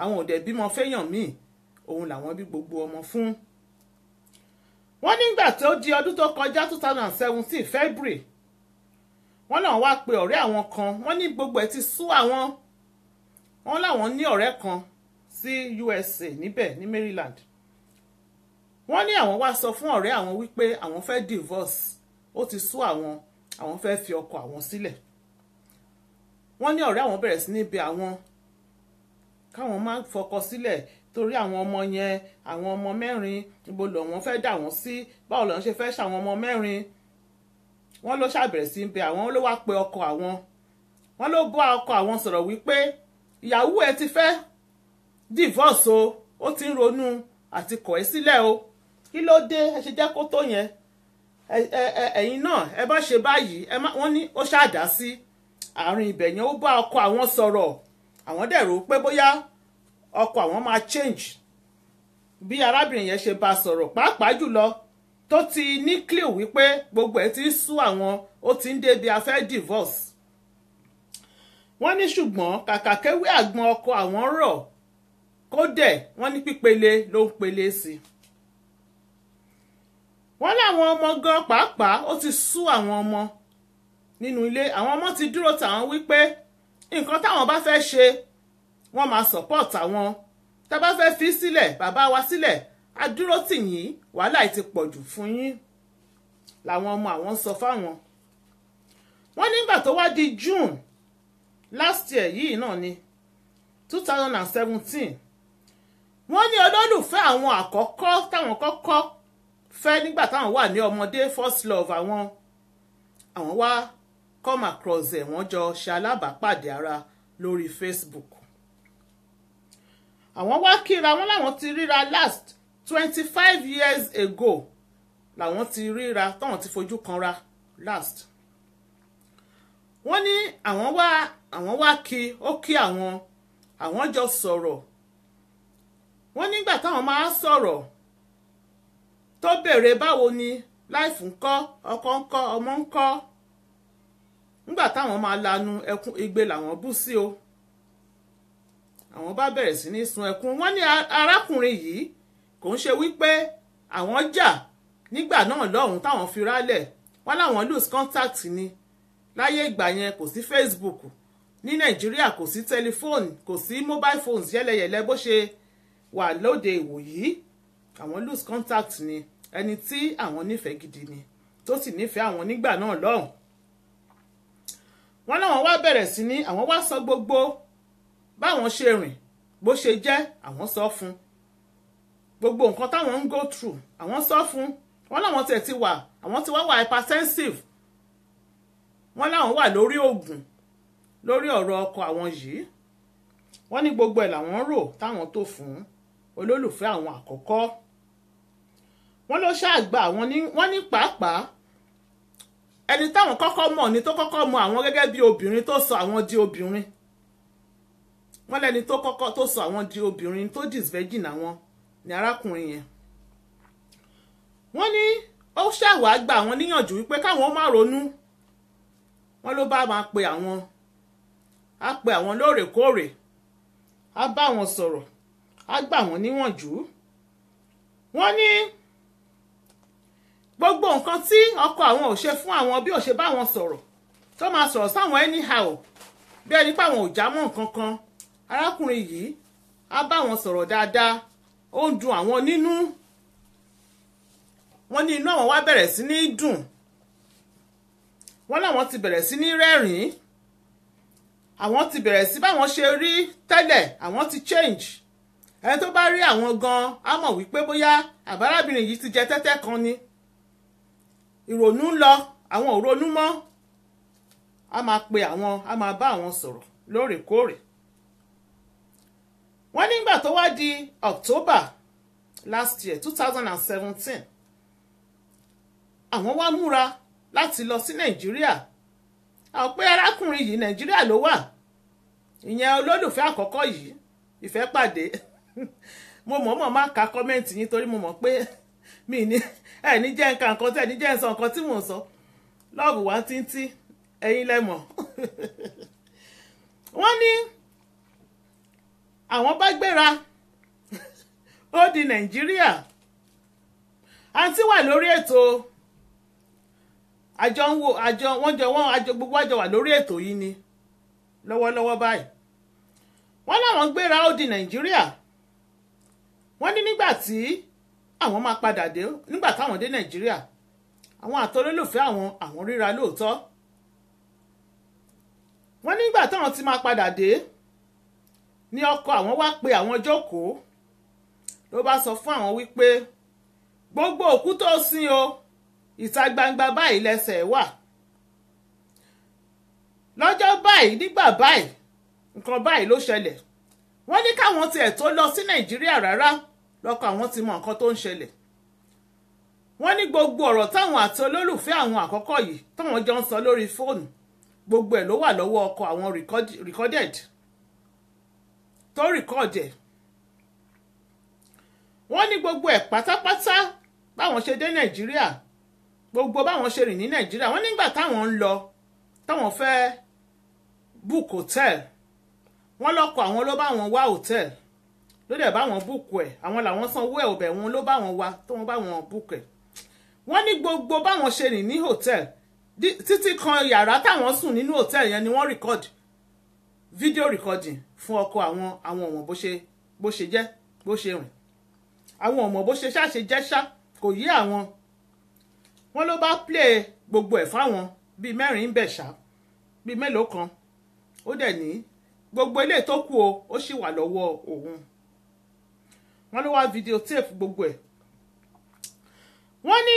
àwọn ò dẹ̀ bímọ fẹ́yàn míì, òun làwọn bí gbogbo ọmọ fún. wọ́n nígbà tó di ọdún tó kọjá 2017 February, wọ́n náà wá pe ọ̀rẹ́ àwọn kan, wọ́n ní gbogbo ẹ̀ ti sú àwọn. wọ́n láwọn ní ọ̀rẹ́ kan sí USA níbẹ̀ ní Maryland. wọ́n ní àwọn wá sọ fún ọ̀rẹ́ àwọn wípé àwọn fẹ́ divorce, ó ti sú àwọn fẹ́ fi ọkọ àwọn sílẹ̀. wọ́n ní ọ̀rẹ́ àwọn bẹ̀rẹ̀ sí ní bẹ̀ àwọn káwọn má fọkọ sílẹ̀ torí àwọn ọmọ yẹn, àwọn ọmọ mẹ́rin, ibo lọ́wọ́n fẹ́ dà wọ́n sí, báwo lọ́wọ́n ṣe fẹ́ ṣàwọn ọmọ mẹ́rin. wọ́n ló ṣàbẹ̀rẹ̀ sí bẹ̀ àwọn, ló wá pe ọkọ àwọn, wọ́n ló bá ọkọ àwọn sọ̀rọ̀ wípé ìyàwó ẹ ti fẹ́ divorce o, ó ti ń ronú àti kọ̀ ẹ́ sílẹ̀ o, kí ló dé, ẹ ṣe jẹ́ kó tó yẹn, ẹ̀yin náà ẹ bá ṣe báyìí. wọ́n ní ó ṣàdá sí àárín ibẹ̀ yẹn, ó bá ọkọ àwọn sọ̀rọ̀. àwọn dẹ̀ rò pé bóyá ọkọ àwọn máa change. bí arábìnrin yẹn ṣe bá sọ̀rọ̀, pàápàá jùlọ tó ti ní clue wípé gbogbo ẹ̀ ti ń sú àwọn, ó ti ń débi a fẹ́ divorce. wọ́n ní ṣùgbọ́n kàkà kéwé àgbọn ọkọ àwọn rọ̀ kó dẹ̀, wọ́n ní pípele ló ń pele sí i. wọ́n láwọn ọmọ gan pàápàá ó ti sú àwọn ọmọ nínú ilé. àwọn ọmọ ti dúró tàwọn wípé nǹkan táwọn bá fẹ́ ṣe wọ́n máa support àwọn. tá bá fẹ́ fi sílẹ̀, bàbá wa sílẹ̀, a dúró tì yín, wàhálà ti pọ̀ jù fún yín, làwọn ọmọ àwọn sọ fáwọn. wọ́n nígbà tó wá di June last year yìí náà ni 2017, wọ́n ní olólùfẹ́ àwọn àkọ́kọ́ táwọn kọ́kọ́ fẹ́ nígbà táwọn wà ní ọmọdé, first love àwọn wá come across ẹ̀, wọ́n jọ ṣe alábàápàdé ara lórí Facebook. àwọn wá kíra, wọ́n láwọn ti ríra last 25 years ago, làwọn ti ríra táwọn ti fojú kanra last. wọ́n ní àwọn wá kí, ó kí àwọn jọ sọ̀rọ̀. wọ́n nígbà táwọn máa sọ̀rọ̀ tó béèrè báwo ni láìfù ńkọ́, ọkọ ńkọ́, ọmọ ńkọ́, nígbà táwọn máa lanu ẹkún igbe làwọn bú sí o. àwọn bá bẹ̀rẹ̀ sí ní sun ẹkún. wọ́n ní arákùnrin yìí kò ń ṣe wípé àwọn jà nígbà náà lọ́hùn táwọn fi rálẹ̀, wọ́n láwọn lose contact ni. láyé ìgbà yẹn kò sí Facebook ní Nàìjíríà, kò sí tẹlifóònù, kò sí mobile phones yẹ́lẹyẹ̀lẹ bó ṣe wà lóde ìwòyí. àwọn lose contact ni, ẹni tí àwọn nífẹ̀ẹ́ gidi ni, tó sì nífẹ̀ẹ́ àwọn nígbà náà lọ́hùn. wọ́n láwọn wá bẹ̀rẹ̀ sí ní, àwọn wá sọ gbogbo báwọn ṣe rìn, bó ṣe jẹ́, àwọn sọ fún. gbogbo nǹkan táwọn ń go through àwọn sọ fún. wọ́n láwọn tẹ̀ ti wà, àwọn ti wá wà hypertensive. wọ́n láwọn wà lórí oògùn lórí ọ̀rọ̀ ọkọ àwọn yìí. wọ́n ní gbogbo ẹ̀ làwọn rò táwọn tó fún olólùfẹ́ àwọn àkọ́kọ́. wọ́n ló ṣàgbà wọ́n ní pàápàá ẹni táwọn kọ́kọ́ mọ̀ ní tó kọ́kọ́ mọ̀ àwọn gẹ́gẹ́ bí obìnrin tó sọ àwọn di obìnrin. wọ́n lẹ́ni tó kọ́kọ́ tó sọ àwọn di obìnrin tó disvirgin àwọn ní arákùnrin yẹn. wọ́n ní ó ṣàwà gbà àwọn níyànjú wípé káwọn má ronú. wọ́n ló bá máa pe àwọn á pe àwọn lóòrèkóòrè á bá wọn sọ̀rọ̀ á gbà wọ́n níwọ̀njú. wọ́n ní gbogbo nǹkan tí ọkọ àwọn ò ṣe fún àwọn bí ò ṣe bá wọn sọ̀rọ̀ tó máa sọ̀rọ̀ sáwọn anyhow bí ẹni pé àwọn ò já mọ́ nǹkan kan arákùnrin yìí á bá wọn sọ̀rọ̀ dáadáa ó ń dùn àwọn nínú. wọ́n ní inú àwọn wá bẹ̀rẹ̀ sí ní dùn. wọ́n láwọn ti bẹ̀rẹ̀ sí ní rẹ́rìn-ín. àwọn ti bẹ̀rẹ̀ sí báwọn ṣe rí tẹ́lẹ̀ àwọn ti change. ẹni tó bá rí àwọn gan-an á mọ̀ wípé bóyá àbárábìnrin yìí ti jẹ tẹ́tẹ́ kan ni. ìrònú ń lọ àwọn ò ronú mọ́. a máa pe àwọn a máa bá àwọn sọ̀rọ̀ lóòrèkóòrè. wọ́n nígbà tó wá di October last year 2017 àwọn wá múra láti lọ sí Nàìjíríà. àwọn pé arákùnrin yìí Nàìjíríà ló wà ìyẹn olólùfẹ́ àkọ́kọ́ yìí ìfẹ́ pàdé mo mọ̀ọ́mọ̀ má ka kọ́mẹ́ǹtì yín torí mo mọ̀ pé mi ní ẹ̀ ní jẹ́ nǹkan kan tí ẹ̀ ní jẹ́ nǹkan kan tí mò ń sọ lọ́ọ̀bù wá títí ẹ̀yin lẹ́mọ̀. wọ́n ní àwọn bá gbéra ó di Nàìjíríà. àǹtí wà lórí ètò gbogbo àjọ wà lórí ètò yìí ni lọ́wọ́lọ́wọ́ báyìí. wọ́n láwọn gbéra ó di Nàìjíríà. wọ́n ní nígbà tí àwọn máa padà dé nígbà táwọn dé Nàìjíríà àwọn àtolólùfẹ́ àwọn ríra lóòótọ́. wọ́n nígbà táwọn ti máa padà dé ní ọkọ àwọn wá pe àwọn jókòó ló bá sọ fún àwọn wípé gbogbo òkú tó sin o ìta gbangba báyìí lẹ́sẹ̀ wà lọ́jọ́ báyìí nígbà báyìí nǹkan báyìí ló ṣẹlẹ̀. wọ́n ní káwọn tiẹ̀ tó lọ sí Nàìjíríà rárá lọ́kọ àwọn ti mọ nǹkan tó ń ṣẹlẹ̀. wọ́n ní gbogbo ọ̀rọ̀ táwọn àti olólùfẹ́ àwọn àkọ́kọ́ yìí táwọn jọ ń sọ lórí fóònù gbogbo ẹ̀ ló wà lọ́wọ́ ọkọ àwọn recorded tó rìkọ́ọ̀dẹ̀. wọ́n ní gbogbo ẹ̀ pátápátá báwọn ṣe dé Nàìjíríà gbogbo báwọn ṣe rìn ní Nàìjíríà wọ́n nígbà táwọn ń lọ táwọn fẹ́ book hotel wọ́n lọ́kọ àwọn ló bá wọn wá hotel ló dẹ̀ bá wọn book ẹ̀ àwọn làwọn sanwó ẹ̀ ọbẹ̀ wọn ló bá wọn wá tó wọn bá wọn book ẹ̀. wọ́n ní gbogbo báwọn ṣe rìn ní hotel títí kan yàrá táwọn sùn nínú hotel yẹn ni wọ́n record video recording fún ọkọ àwọn ọmọ bó ṣe jẹ́ bó ṣe rìn àwọn ọmọ bó ṣe ṣáṣe jẹ́ ṣá kò yí àwọn. wọ́n ló bá play gbogbo ẹ̀ fáwọn bíi mẹ́rin ń bẹ̀ ṣá bíi mélòó kan ó dẹ̀ ní gbogbo ilé tó kù o ó sì wà lọ́wọ́ òun. wọ́n ló wá videotape gbogbo ẹ̀. wọ́n ní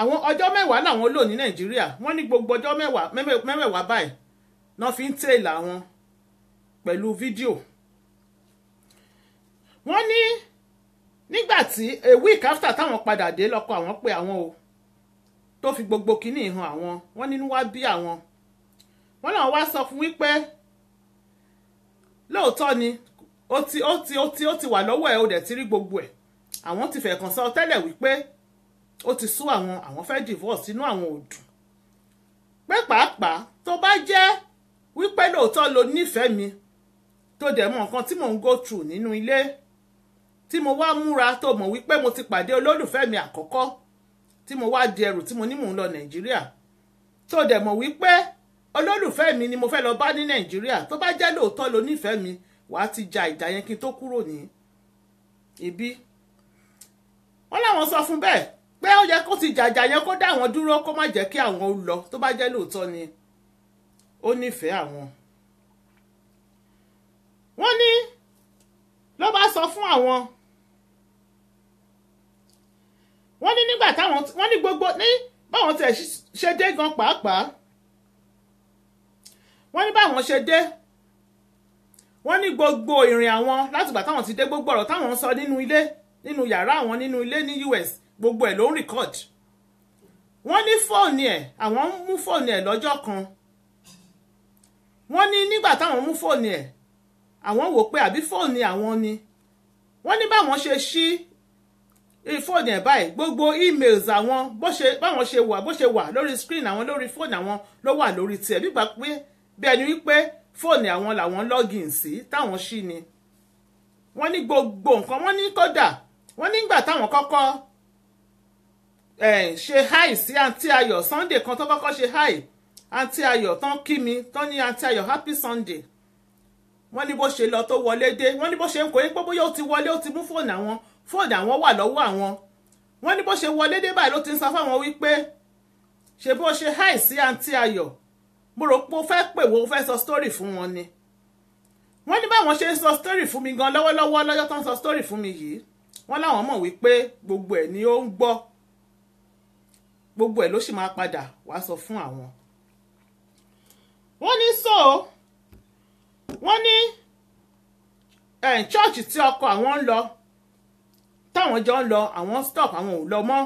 àwọn ọjọ́ 10 làwọn lò ní Nàìjíríà wọ́n ní gbogbo ọjọ́ 10 báyìí náà fi ń tẹ̀lé àwọn pẹ̀lú fídíò. wọ́n ní nígbà tí a week after táwọn padà dé lọ́kọ àwọn pé àwọn o tó fi gbogbo kínní hàn àwọn wọ́n nínú wá bí àwọn. wọ́n náà wá sọ fún wípé lóòótọ́ ni ó ti wà lọ́wọ́ ẹ̀ ó dẹ̀ ti rí gbogbo ẹ̀ àwọn ti fẹ̀ kàn sọ tẹ́lẹ̀ wípé ó ti sú àwọn fẹ́ divorce inú àwọn ò dùn pé pàápàá tó bá jẹ́ wípé lóòótọ́ lo nífẹ̀ẹ́ mi tó dẹ̀ mọ nǹkan tí mò ń go through nínú ilé tí mo wá múra tó mọ̀ wípé mo ti pàdé olólùfẹ́ mi àkọ́kọ́ tí mo wá di ẹrù tí mo ní mò ń lọ Nàìjíríà tó dẹ̀ mọ̀ wípé olólùfẹ́ mi ni mo fẹ́ lọ bá ní Nàìjíríà tó bá jẹ́ lóòótọ́ lo nífẹ̀ẹ́ mi wàá ti ja ìjà yẹn kí n tó kúrò ní ibi. wọ́n láwọn sọ fún bẹ́ẹ̀ pé ó yẹ kó ti jàjà yẹn kó dá àwọn dúró kó má jẹ́ kí àwọn ó lọ tó bá jẹ́ lóòótọ́ ni ó nífẹ̀ẹ́ àwọn. wọ́n ní ló bá sọ fún àwọn wọ́n ní nígbà táwọn wọ́n ní gbogbo ní báwọn tẹ̀ ṣe dé gan pàápàá wọ́n ní báwọn ṣe dé wọ́n ní gbogbo ìrìn àwọn látìgbà táwọn ti dé, gbogbo ọ̀rọ̀ táwọn ń sọ nínú ilé, nínú yàrá àwọn nínú ilé ní US, gbogbo ẹ̀ ló ń record. Wọ́n ní fóònù ẹ̀, àwọn ń mú fóònù ẹ̀ lọ́jọ́ kan. Wọ́n ní nígbà táwọn mú fóònù ẹ̀, àwọn wò pé àbí fóònù àwọn ni. Wọ́n ní báwọn ṣe ṣí fóònù ẹ̀ báyìí, gbogbo emails àwọn báwọn ṣe wà, bó ṣe wà lórí screen àwọn, lórí fóònù àwọn ló wà lórí tiẹ̀, bígbà pé bí ẹni wípé fóònù àwọn làwọn login sí táwọn ṣí ni. Wọ́n ní gbogbo nǹkan, wọ́n ní kódà wọ́n nígbà táwọn kọ́kọ́ ṣe hi sí Aunty Ayọ̀ Sunday kan tó kọ́kọ́ ṣe hi Aunty Ayọ̀ tán kí mi tán ní Aunty Ayọ̀ happy Sunday. Wọ́n ní bó ṣe lọ tó wọlé dé, wọ́n ní bó ṣe ń kó yín pé bóyá ó ti wọlé, ó ti mú fóònù àwọn wà lọ́wọ́ àwọn. Wọ́n ní bó ṣe wọlé dé báyìí ló ti ń sọ fáwọn wípé ṣe bó ṣe hi sí Aunty Ayọ̀, mo rò pé ó fẹ́ pè wọ́n, ó fẹ́ sọ story fún wọn ni. Wọ́n ní báwọn ṣe ń sọ story fún mi gan lọ́wọ́lọ́wọ́ lọ́jọ́ tó ń sọ story fún mi yìí, wọ́n láwọn mọ̀ wípé gbogbo ẹ̀ ni ó ń gbọ́, gbogbo ẹ̀ ló sì máa padà wá sọ fún àwọn. Wọ́n ní wọ́n ní church tí ọkọ àwọn ń lọ, táwọn jọ ń lọ, àwọn stop, àwọn ò lọ mọ́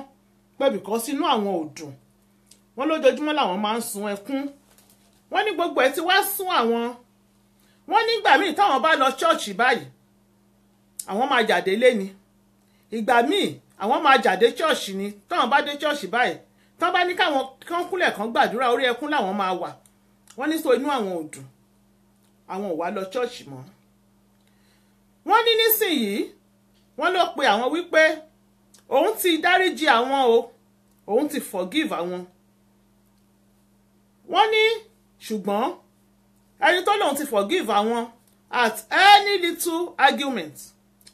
pé bìkọ́ sínú àwọn ò dùn. Wọ́n lójoojúmọ́ làwọn máa ń sun ẹkún. Wọ́n ní gbogbo ẹ̀ ti wá sún àwọn. Wọ́n nígbà míì táwọn bá lọ church báyìí, àwọn máa jáde lé ni. Ìgbà míì àwọn máa jáde church ni, táwọn bá dé church báyìí, tán bá ní káwọn kán kúnlẹ̀ kan gbàdúrà, orí ẹkún làwọn máa wà. Wọ́n ní so inú àwọn ò dùn, àwọn ò wá lọ church mọ́. Wọ́n ní nísìnyìí wọ́n ló pe àwọn wípé òun ti dáríjì àwọn o, òun ti forgive àwọn. Wọ́n ní ṣùgbọ́n ẹni tó lóun ti forgive àwọn, at any little argument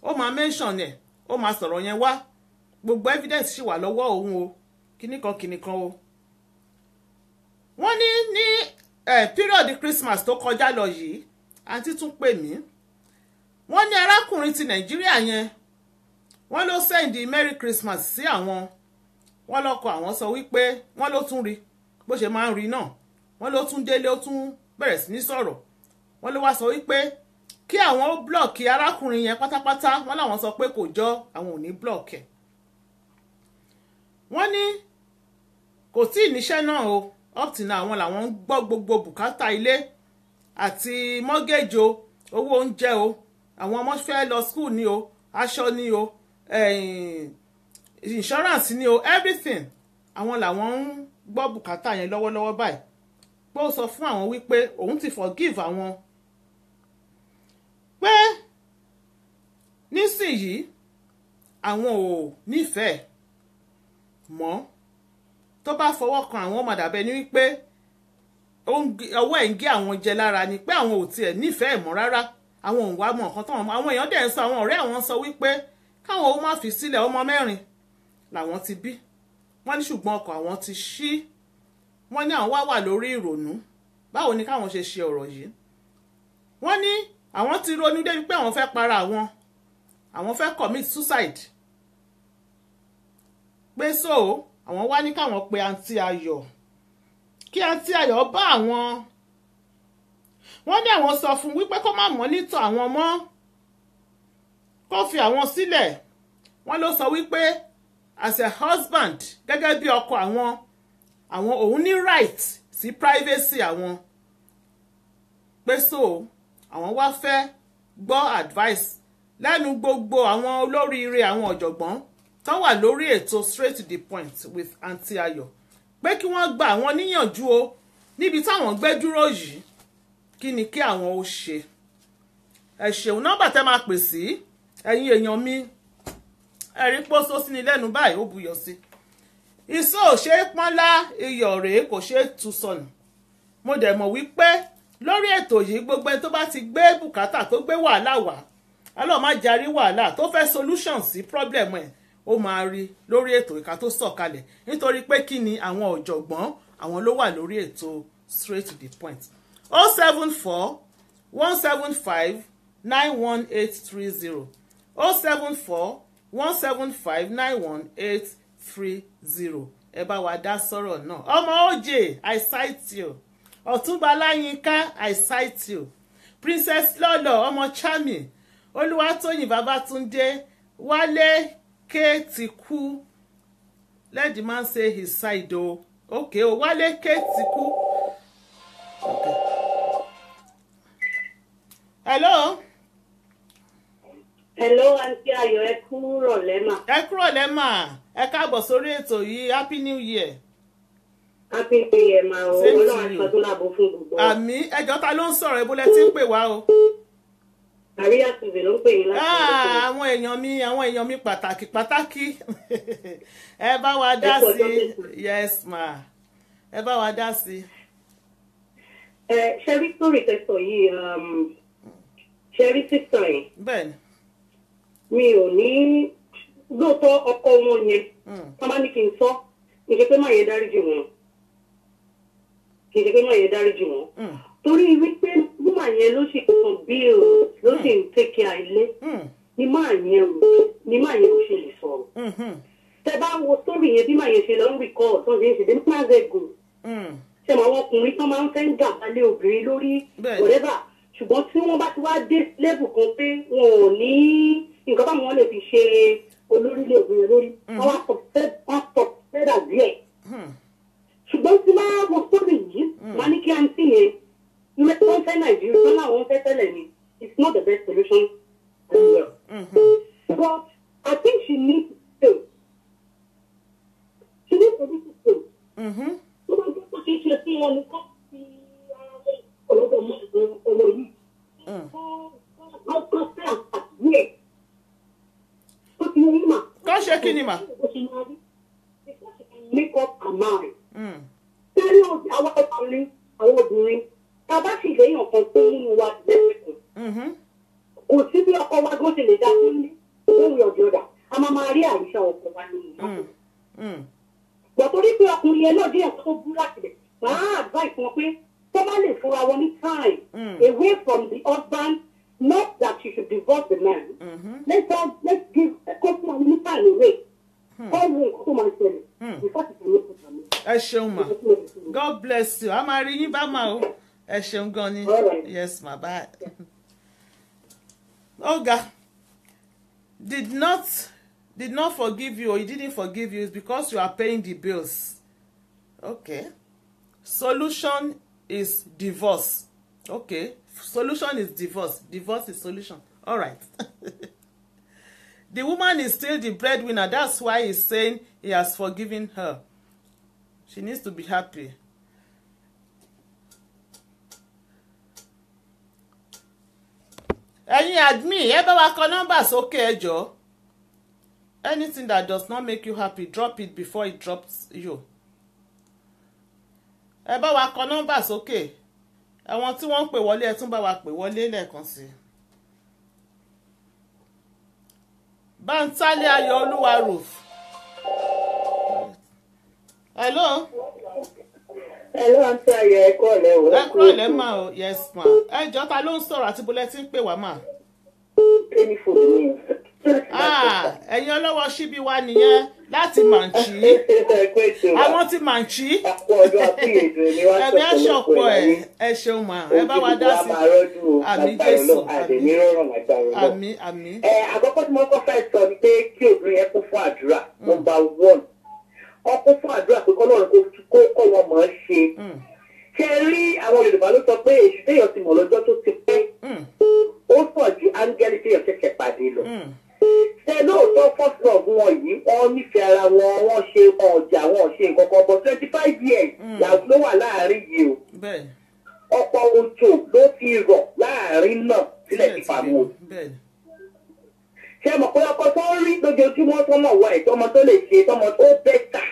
ó máa mention ẹ̀, ó máa sọ̀rọ̀ yẹn wá, gbogbo evidence ṣì wà lọ́wọ́ òun o, kìnnìkan o. Wọ́n ní period Christmas tó kọjá lọ yìí, àǹtí tún pè mí. Wọ́n ní arákùnrin ti Nàìjíríà yẹn, wọ́n ló send Merry Christmas sí àwọn. Wọ́n lọ́kọ àwọn sọ wípé wọ́n ló tún rí bó ṣe máa ń rí náà, wọ́n ló tún délé, ó tún bẹ̀rẹ̀ sí ní sọ̀rọ̀. Wọ́n ló wá sọ wípé kí àwọn ó blọ́ọ̀kì arákùnrin yẹn pátápátá. Wọ́n láwọn sọ pé kò jọ, àwọn ò ní blọ́ọ̀kì ẹ̀. Wọ́n ní kò tí ì níṣẹ́ náà o, up till now àwọn làwọn ń gbọ́ gbogbo bùkátà ilé àti mortgage o, owó oúnjẹ o, àwọn ọmọ fẹ́ lọ school ni o, aṣọ ni o, insurance ni o, everything. Àwọn làwọn ń gbọ́ bùkátà yẹn lọ́wọ́lọ́wọ́ báyìí. Pé ó sọ fún àwọn wípé òun ti forgive àwọn, pé nísìnyìí àwọn ò nífẹ̀ẹ́ mọ́. Tó bá fọwọ́ kan àwọn ọmọ dàbẹ́ ní wípé ọwọ́ ẹ̀ ń gé àwọn jẹ lára ni, pé àwọn ò tiẹ̀ nífẹ̀ẹ́ mọ́ rárá. Àwọn ò wá mọ̀ nǹkan tó àwọn èèyàn dẹ̀ ń sọ, àwọn ọ̀rẹ́ àwọn sọ wípé káwọn ó má fi sílẹ̀, ọmọ 4 làwọn ti bí. Wọ́n ní ṣùgbọ́n ọkọ̀ àwọn ti ṣí. Wọ́n ní àwọn wà lórí ìrònú, báwo ni káwọn ṣe ṣe ọ̀rọ̀ yìí. Wọ́n ní àwọn ti ronú débi pé àwọn fẹ́ para àwọn fẹ́ commit suicide. Pé àwọn wá ní káwọn pe Aunty Ayọ̀, kí Aunty Ayọ̀ bá àwọn. Wọ́n ní àwọn sọ fún wípé kó má mọ́nítọ̀ àwọn mọ́, kó fi àwọn sílẹ̀. Wọ́n ló sọ wípé as a husband, gẹ́gẹ́ bí ọkọ àwọn òun ní right sí privacy àwọn. Pé àwọn wá fẹ́ gbọ́ advice lẹ́nu gbogbo àwọn olóríire, àwọn ọ̀jọ̀gbọ́n tán wà lórí ètò straight to the point with Aunty Ayọ̀, pé kí wọ́n gba àwọn níyànjú o níbi táwọn gbé dúró yìí, kí ni kí àwọn ó ṣe. Ẹ ṣeun, nọ́mbà tẹ́ máa pè sí ẹ̀yin èèyàn mi, ẹ̀rí pósó sí ni lẹ́nu báyìí ó buyọ̀ sí. Ìṣó ò ṣe é pọ́nlá, iyọ̀ rèé kò ṣe é tú sọnù. Mo dẹ̀ mọ̀ wípé lórí ètò yìí gbogbo ẹni tó bá ti gbé bùkátà tó gbé wàhálà wá, Ọlọ́run má jarí wàhálà, tó fẹ́ solution sí problem ẹ̀, ó máa rí lórí ètò ìka tó sọ̀kalẹ̀. Nítorí pé kí ni àwọn ọ̀jọ̀gbọ́n àwọn ló wà lórí ètò straight to the point. 074 175 91830 074 175 91830. Ẹ bá wa dá sọ̀rọ̀ náà. Ọmọ OJ, I cite you. Ọ̀túnba Láyínká, I cite you. Princess Lolo ọmọ Chami Olúwatóyìn Babátúndé Wálé K ti kú. Let the man say his side o. Okay o Wálé K ti kú. Okay. Hello. Hello, Aunty Ayọ̀, ẹ kúrọ̀lẹ́ mà. Ẹ kúrọ̀lẹ́ mà. Ẹ káàbọ̀ sórí ètò yìí. Happy New Year. Happy New Year mà o. Same to Ọlọ́run you. aṣọ tó láàbò fún gbogbo. Àmì ẹjọ́ ta ló ń sọ̀rọ̀ ibo lẹ ti ń pè wá o. Àríyá Tùbẹ̀ ló ń pè yín láti ọdún. Àwọn èèyàn mi pàtàkì. Ẹ bá wa dá sí. Yes ma. Ẹ bá wa dá sí. Ṣé rí sórí tẹ̀sán yìí, ṣé rí sísọ yìí? Bẹ́ẹ̀ni. Mi ò ní lóòótọ́ ọkọ wọn yẹn. Wọ́n bá ní kí n sọ, kì í ṣe pé má yẹ dáríjì wọn. Torí wípé búmà yẹn ló ṣe san bills, ló ṣe ń take care ilé. Ni máa yẹn ò ṣe lè sọ̀rọ̀. Tẹ bá wo sórí yẹn bí máa yẹn ṣe lọ ń record tó ń ṣe ń ṣe dé máa zẹ́gùn. Ṣé àwọn ọkùnrin tán máa ń fẹ́ ń gàbálẹ̀ obìnrin lórí whatever. Ṣùgbọ́n tí wọ́n bá ti wá dé level kan pé wọn ò ní nǹkan báwọn wọn lè fi ṣe olórílẹ̀ obìnrin lórí. Wọ́n wá sọ fẹ́dà díẹ̀. Ṣùgbọ́n tí máa wọ sórí yìí, wọ́n á ní kí àǹtí yẹn ilé tó ń fẹ́ Nàìjíríà tó láwọn fẹ́ tẹ́lẹ̀ ni it's not the best solution as well. But I think she needs to stay. Tó bá jẹ́ kó ṣe ṣe sí wọn ni kó fi ọlọ́dọ̀ ọmọ yìí. Kó fẹ́ àpàtì ẹ̀. Kó ti yẹ yín mà. Kọ́ ṣe kí ni mà? Make up her mind. Tẹ́lẹ̀ àwọn ọkùnrin, àwọn obìnrin, tá a bá sì léyàn kan tó nínú wa lẹ́sìn. Kò sí bí ọkọ wa gbọ́n ti lè dá sí ní lórí ọ̀dọ̀ ọ̀dà. A máa rí àríṣà ọkọ wa nínú ìlú. Gbọ̀tọ́rí pé ọkùnrin yẹn náà díẹ̀ tó bú láti lẹ̀. Màá advice wọn pé tó bá lè fúnra wọn ní time away from the husband, not that she should divorce the man. Let's give a couple of minutes time away. All the nǹkan tó máa ń ṣẹlẹ̀. Before she can make it happen. Ẹ ṣeun ma. God bless you. A máa rí yín bá ma o. Ẹ ṣeun gan ni. Yes ma, bye. Oga did not forgive you or he didn't forgive you is because you are paying the bills. Okay. Solution is divorce. Okay. Solution is divorce. Divorce is solution. All right. The woman is still the breadwinner. That's why he's saying he has forgiven her. She needs to be happy. Ẹ̀yin admin, ẹ bá wa kọ nọ́mbà sókè ẹ jọ̀ọ́. Anything that does not make you happy, drop it before it drops you. Ẹ bá wa kọ nọ́mbà sókè. Àwọn tí wọ́n ń pè wọlé ẹ tún bá wa pè wọlé lẹ́ẹ̀kan sí. Bántálé Ayọ̀ Olúwa Roof. Hello. Hello, Aunty Ayọ̀, ẹ kúrọ̀lẹ́ o. Ẹ kúrọ̀lẹ́ mà o, yes ma. Ẹ jọ̀ọ́ ta ló ń sọ̀rọ̀ àti bólẹ́ tí ń pè wá mà. Ẹni fòmù ni. Ẹ̀yin ọlọ́wọ́ síbí wa nìyẹn láti Màǹchí. Àwọn ti Màǹchí. Ẹ̀mí àṣọpọ̀ ẹ̀ ẹ ṣeun mà. Ẹ bá wa dá sí. Àmín Jésù. Àmín àmín. Àkọ́kọ́ tí mo kọ́ fẹ́ sọ ni pé kí obìnrin yẹn kún fún àdúrà. Number one. Ọkún fún àdúrà pé kọ́lọ́run kó kọ́ wọn mọ̀ ọ́ ṣe. Ṣé rí àwọn Yorùbá ló sọ pé èṣù téèyàn ti mọ̀ lọ́jọ́ tó ti pẹ́. Ó sàn ju áńgẹ́lì téèyàn ṣẹ̀ṣẹ̀ pàdé lọ. Ṣé lóòótọ́ first love wọn yìí wọ́n nífẹ̀ẹ́ ara wọn, wọ́n ṣe ọjà, wọ́n ṣe nǹkan kan bọ̀ 25 years ló wà láàárín yìí o. Ọ̀pọ̀ òjò ló ti rọ̀ láàárín náà sílẹ̀ ti fàmù o. Ṣé mọ̀ pé ọkọ tó ń rí lójoojúmọ́ tó mọ̀ wọ ẹ̀ tọmọ tó lè ṣe tọmọ tó bẹ́tà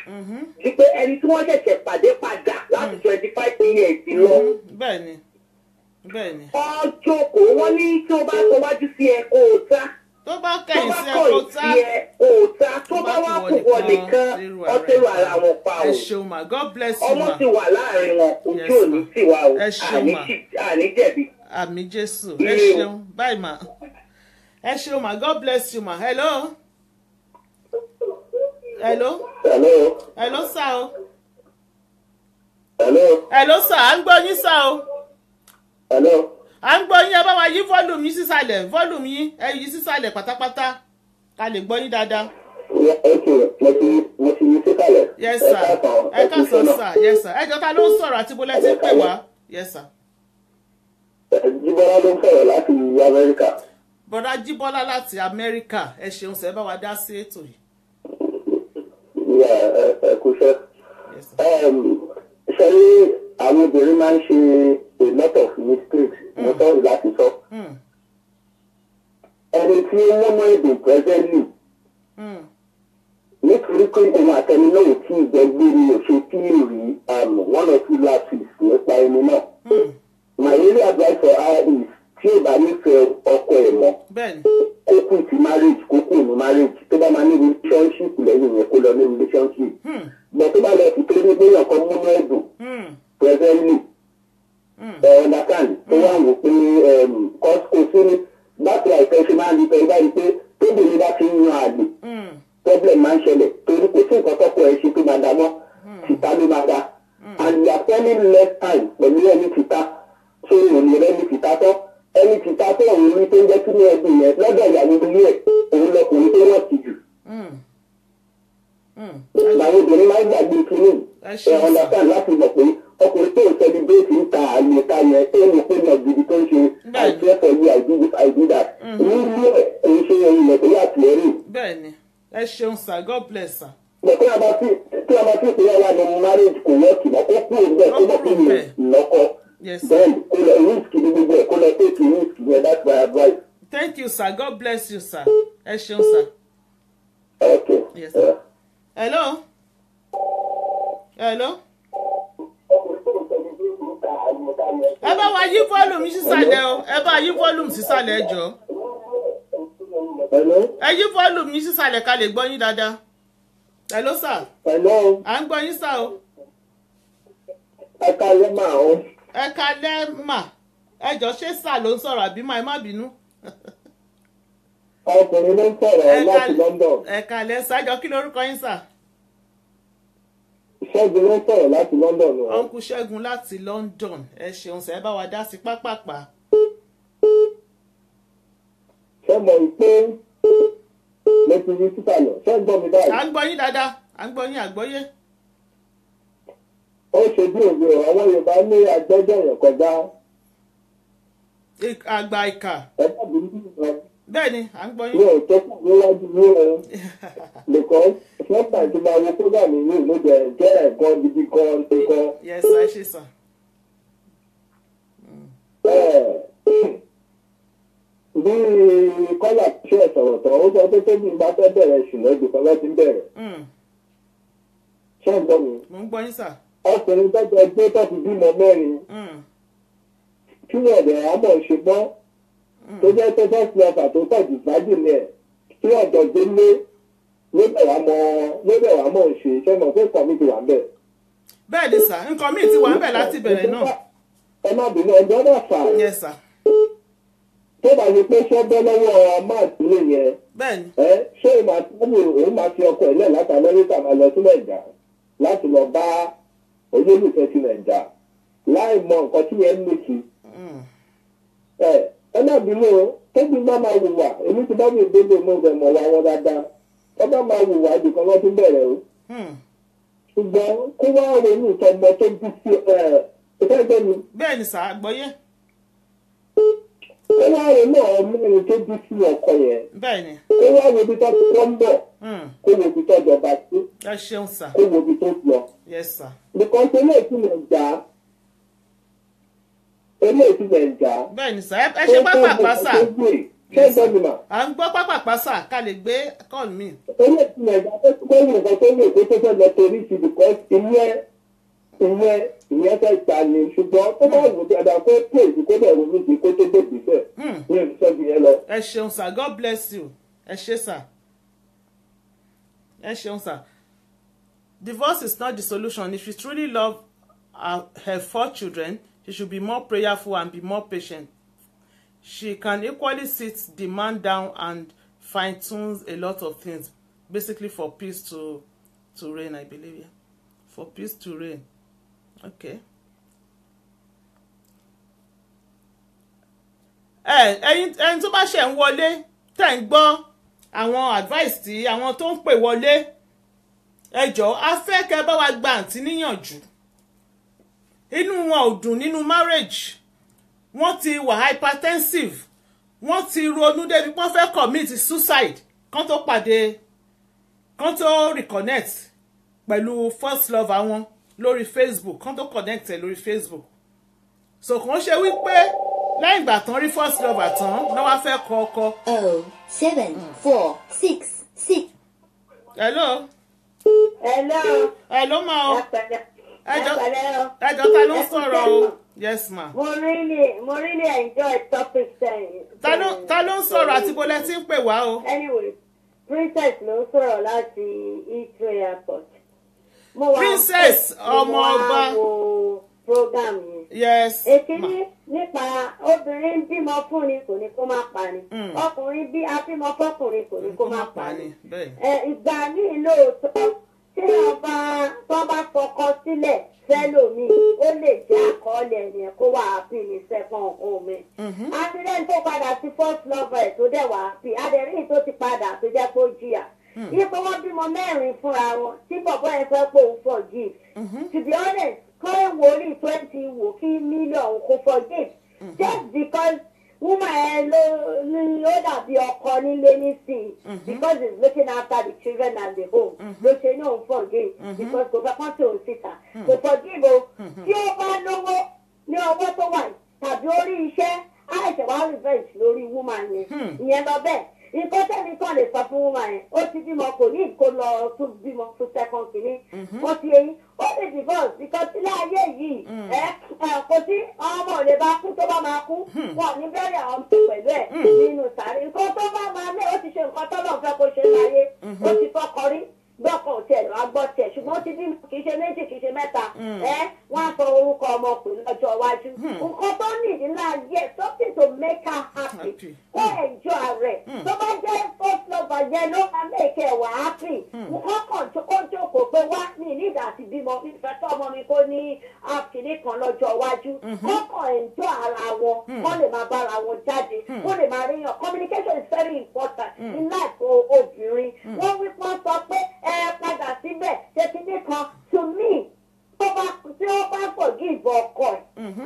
ju pé ẹni tí wọ́n ṣẹ̀ṣẹ̀ pàdé padà láti 25 years lọ. Bẹ́ẹ̀ni. Ọjọ́ kò wọ́n ní tí o bá sọ wájú sí ẹ kó o ta. Tó bá kẹ̀yìn sí ẹ kó ta. Tó bá wá kò wọ nìkan ọtẹ́rù ara wọn pa o. Ẹ ṣeun ma, God bless you ma. Ọmọ ti wà láàrin wọn, ojú ò ní tì wá o. Ẹ ṣeun ma. Àní jẹ̀bi. Àmín Jésù. Ẹ ṣeun. Bye ma. Ẹ ṣeun ma, God bless you ma. Hello. Hello sir o. Hello sir, à ń gbọ́ yín sir o. à ń gbọ́ yín ẹ bá wa yí volume yín sísàlẹ̀ volume yín ẹ yí sísàlẹ̀ pátápátá ká lè gbọ́ yín dáadáa. mo ti yí sísàlẹ̀. yes sir ẹ káàsán sir yes sir ẹ jọ ta ló ń sọ̀rọ̀ àti bọ́lá ti ń pè wá yes sir. Jíbọ́lá ló ń sọ̀rọ̀ láti Amẹ́ríkà. bọ́dá Jíbọ́lá láti Amẹ́ríkà ẹ ṣeun sẹ́ bá wa dá sí ètò yìí. ẹ kú iṣẹ́. ṣe ní àwọn obìnrin máa ń ṣe a lot of mistakes mo sọ̀rọ̀ láti sọ. ẹni tí ó múná èdè presently nítorí pé òun àtẹni náà ò tí ì gbẹgbẹ́rì òṣè tí ì rí one or two lapses nípa ẹni náà. My only advice for her is tí ò bá nífẹ̀ẹ́ ọkọ ẹ̀ mọ́ kó kù sí marriage kó kù ní marriage tó bá máa ní relationship lẹ́yìn yẹn kó lọ ní relationship. Bọ̀ tó bá lọ sí pé ní gbéyàn kan múná ẹ̀dùn presently understand tó wà wò pé kò sí ní báṣe àìfẹ́ ṣe máa ń di pẹ̀lú báyìí pé tóbi ní bá ti ń yan àlè problem máa ń ṣẹlẹ̀ torí kò sí nǹkan tọ́kọ ẹ̀ ṣe tó máa dá mọ́ tìta ló máa dá and you are spending less time pẹ̀lú ẹni tìta tó ìròyìn rẹ ní tìta tán ẹni tìta tó òun rí tó ń jẹ́ kí ní ẹbí yẹn lọ́dọ̀ ìyàwó ilé ẹ̀ òun lọkùnrin tó wọ́n ti jù. Àwọn obìnrin máa ń gbàgbé kínní understand láti mọ̀ pé ọkùnrin tó ń celebrate ń ta àlè ta yẹn tó ń pè ní ọ̀gidi tó ń ṣe I care for you I do this I do that. Ní ilé ẹ̀ òun ṣe ẹyin ẹ̀ tó yà tì ẹ́rì. bẹ́ẹ̀ni ẹ ṣeun sir God bless sir. Bọ̀ tí a bá fi ìpínlẹ̀ wa ní marriage kò wọ́ọ̀kì mọ́ kó kúrò bẹ́ẹ̀ kó mọ̀ pé mi lọ́kọ. Then kó lọ risk ní gbogbo ẹ̀ kó lọ take risk yẹn that's my advice. Thank you sir God bless you sir ẹ ṣeun sir. Okay. Yes sir. Hello. Hello. ẹ bá wa yí volume sísàlẹ̀ o ẹ bá yí volume sísàlẹ̀ ẹ jọ̀ọ́. Hello. ẹ yí volume yín sísàlẹ̀ ká lè gbọ́ yín dáadáa. Hello sir. Hello. à ń gbọ́ yín sir o. Ẹ káalẹ́ mà o. ẹ káalẹ́ mà ẹ jọ̀ọ́ ṣé sà ló ń sọ̀rọ̀ àbí mà ẹ má bínú. Ọkùnrin ló ń sọ̀rọ̀ láti London. ẹ káalẹ́ sà jọ̀ọ́ kí lorúkọ yín sà. Ṣẹ́gun ló ń sọ̀rọ̀ láti London. ọ̀nkú Ṣẹ́gun láti London ẹ ṣeun sẹ́ ẹ bá wa dá sí pápápá. Ṣé mọ̀ pé mo ti rí títà lọ? Ṣé ń gbọ́ mi báyìí? à ń gbọ́ yín dáadáa à ń gbọ́ yín àgbọ́yé. Ó ṣe bí òwe ọ̀ àwọn Yorùbá ní agbẹ́jọ́ yẹn kọjá. àgbà ìkà. Ẹ bá bí nínú rẹ. bẹ́ẹ̀ ni à ń gbọ́ yín. Mi ò tó kù níwájú ní ẹ. Because nígbà tí máa wo program yìí ló jẹ jẹ́ ẹ̀kọ́ gidi gan nìkan. yes ẹ ṣe sà. Bí kọ́là ṣe sọ̀rọ̀ tán ó sọ pé tóbi bá fẹ́ bẹ̀rẹ̀ ṣùgbọ́n ibi kan láti bẹ̀rẹ̀. Ṣé ń gbọ́ mi? mo ń gbọ́ yín sà. Ọkùnrin tọ́jọ́ gbé tó fi bímọ mẹ́rin. Kí ni ọ̀dẹ̀ àmọ̀ ṣe gbọ́? Tó jẹ́ tó fẹ́ fi ọkà tó tọ̀jú sáájú ni ẹ̀. Kí ọ̀dọ̀ gbé lé ló bẹ̀ wá mọ̀ ṣe ṣé mọ̀ pé nǹkan mi ti wà ń bẹ̀. bẹ́ẹ̀ ni sà nǹkan míì ti wà ń bẹ̀ láti bẹ̀rẹ̀ náà. Ẹ má bínú ọjọ́ náà fà. yes sà. Tó bá ṣe pé ṣẹ́ bẹ́ lọ́wọ́ máàtì lè yẹn. bẹ́ẹ̀ni. Ṣé òun máa fi ọkọ̀ ẹ̀ lẹ̀ láti Amẹ́ríkà máa lọ sí Nàìjà láti lọ bá olólùfẹ́ sí Nàìjà láì mọ nǹkan tí yẹn ń lò sí. Ẹ má bínú o tóbi má máa wùwà èmi ti bá mi délé mo rẹ̀ mọ̀ wá wọn dáadáa ẹ bá máa wùwà ibìkan lọ́ tún bẹ̀rẹ̀ o. Ṣùgbọ́n kó wá ronú ìtọ́mọ tó bí sí ìfẹ́ gbẹ́ mi. bẹ́ẹ̀ni sà àgbọ́yé. Ó wá ronú ọmọrin tó bí sí ọkọ yẹn. bẹ́ẹ̀ni. Ó wá wo ibi tó ti kọ́ ń bọ̀. Kó wo ibi tó jọba sí. ẹ ṣeun sà. Kó wo ibi tó lọ. yes sà. Nìkan ṣe eléyìí tí mo jà á. Eléyìí tí mo jà á. bẹ́ẹ̀ni sà ẹ ṣe pápápá sà. Ṣé ń gbọ́ mi mà? à ń gbọ́ pápápá sà ká lè gbé call mi. Eléyìí tí mo jà á tó kó wo nǹkan tó lè kó tó fẹ́ lọ torí ti because ìyẹn fẹ́ gbà ní ṣùgbọ́n tó bá wù dáadáa kó pèsè kó bẹ̀rù ní ti kó tó dé ìgbésẹ̀ ní ìṣẹ́gun yẹn lọ. ẹ ṣeun sà God bless you ẹ ṣe sà ẹ ṣeun sà. Divorce is not the solution. If you truly love her 4 children, she should be more prayerful and be more patient. She can equally sit the man down and fine-tune a lot of things, basically for peace to reign, I believe. Yeah. For peace to reign. Okay. ẹ̀yin tó bá ṣe ń wọlé tẹ̀ ń gbọ́ àwọn advice tí àwọn tó ń pè wọlé ẹ jọ̀ọ́ a fẹ́ kẹ́ bá wa gba àǹtí níyànjú inú wọn ò dùn nínú marriage wọ́n ti wà hypertensive wọ́n ti ronú débi wọ́n fẹ́ commit suicide kán tó reconnect pẹ̀lú first love àwọn lórí Facebook kán tó connect ẹ̀ lórí Facebook so kàn ṣe wípé lẹ́yìn ìgbà tán rí first love àtàn náà wá fẹ́ kọ ọkọ. 07466. hello. hello ma o. ẹjọ́ ta ló ń sọ̀rọ̀ o. yes ma. mo really enjoy topic ten. ta ló ń sọ̀rọ̀ àti bó lẹ ti ń pè wá o. anyway princess ló ń sọ̀rọ̀ láti Heathrow airport. princess ọmọ ọba. program yẹn. yes. èkìní nípa obìnrin bímọ fún ni kò ní kó má pa ni. ọkùnrin bí abímọ fọkùnrin kò ní kó má pa ni. ìgbà míì lóòótọ́ tí wọ́n bá fọkọ sílẹ̀ fẹ́lòmíì ó lè jẹ́ àkọọ́lẹ̀ yẹn kó wà happy ní second home. accident tó padà sí first lover ẹ̀ tó dẹ̀ wà happy adẹ̀rín tó ti padà tó jẹ́ kó jìyà. yípo wọ́n bímọ mẹ́rin fúnra wọn tí bọ̀bọ́ yẹn fẹ́ pé òun forgive. To be honest kọ́ ìwòrí 20 wò kí mílíọ̀nù kò forgive just because woman ẹ ló dàbí ọkọ nílé nísìnyí because he's looking after the children and the home ló ṣe ní òun forgive because kò fẹ́ kán tí òun síta kò forgive o tí ó bá lówó ní ọwọ́ tó wà tàbí orí iṣẹ́ àìsàn wá revenge lórí woman yẹn ìyẹn lọ bẹ́ẹ̀ nǹkan tẹ́mi kan lè sọ fún woman yẹn ó ti bímọ kò ní kó lọ tún bímọ fún second kìíní ó ti eyín ó lè divorce because ilé ayé yìí kò sí ọmọ ò lè bá kú tó bá máa kú wọn ní bẹ́ẹ̀rẹ̀ àwọn ọmọ pẹ̀lú ẹ̀ nínú sàárè nǹkan tó bá máa lé ó ti ṣe nǹkan tọ́lọ̀ fẹ́ kó ṣe láyé ó ti fọkọ rí gbọ́kàn tiẹ̀ lọ́wọ́ gbọ́ tiẹ̀ ṣùgbọ́n ó ti bí kì í ṣe méjì kì í ṣe mẹ́ta wọ́n á sọ orúkọ ọmọ pè lọ́jọ́ iwájú nǹkan tó nìdí náà yẹ something to make her happy ó enjoy rẹ̀ tó bá jẹ́ first lover yẹn ló máa make ẹ̀ wà happy nǹkan kan tó kó jókòó pé wá ní ìnídà àti bímọ ìfẹ́ tó ọmọ mi kó ní àkìní kan lọ́jọ́ iwájú kọ́kàn enjoy ara wọn kọ́ lè máa bára wọn jáde kó lè máa ríyàn communication is very important in life obìnrin wọ́n wí pọ́n sọ pé padà síbẹ̀ ṣèkínní kan to me tí ó bá forgive ọkọ ẹ̀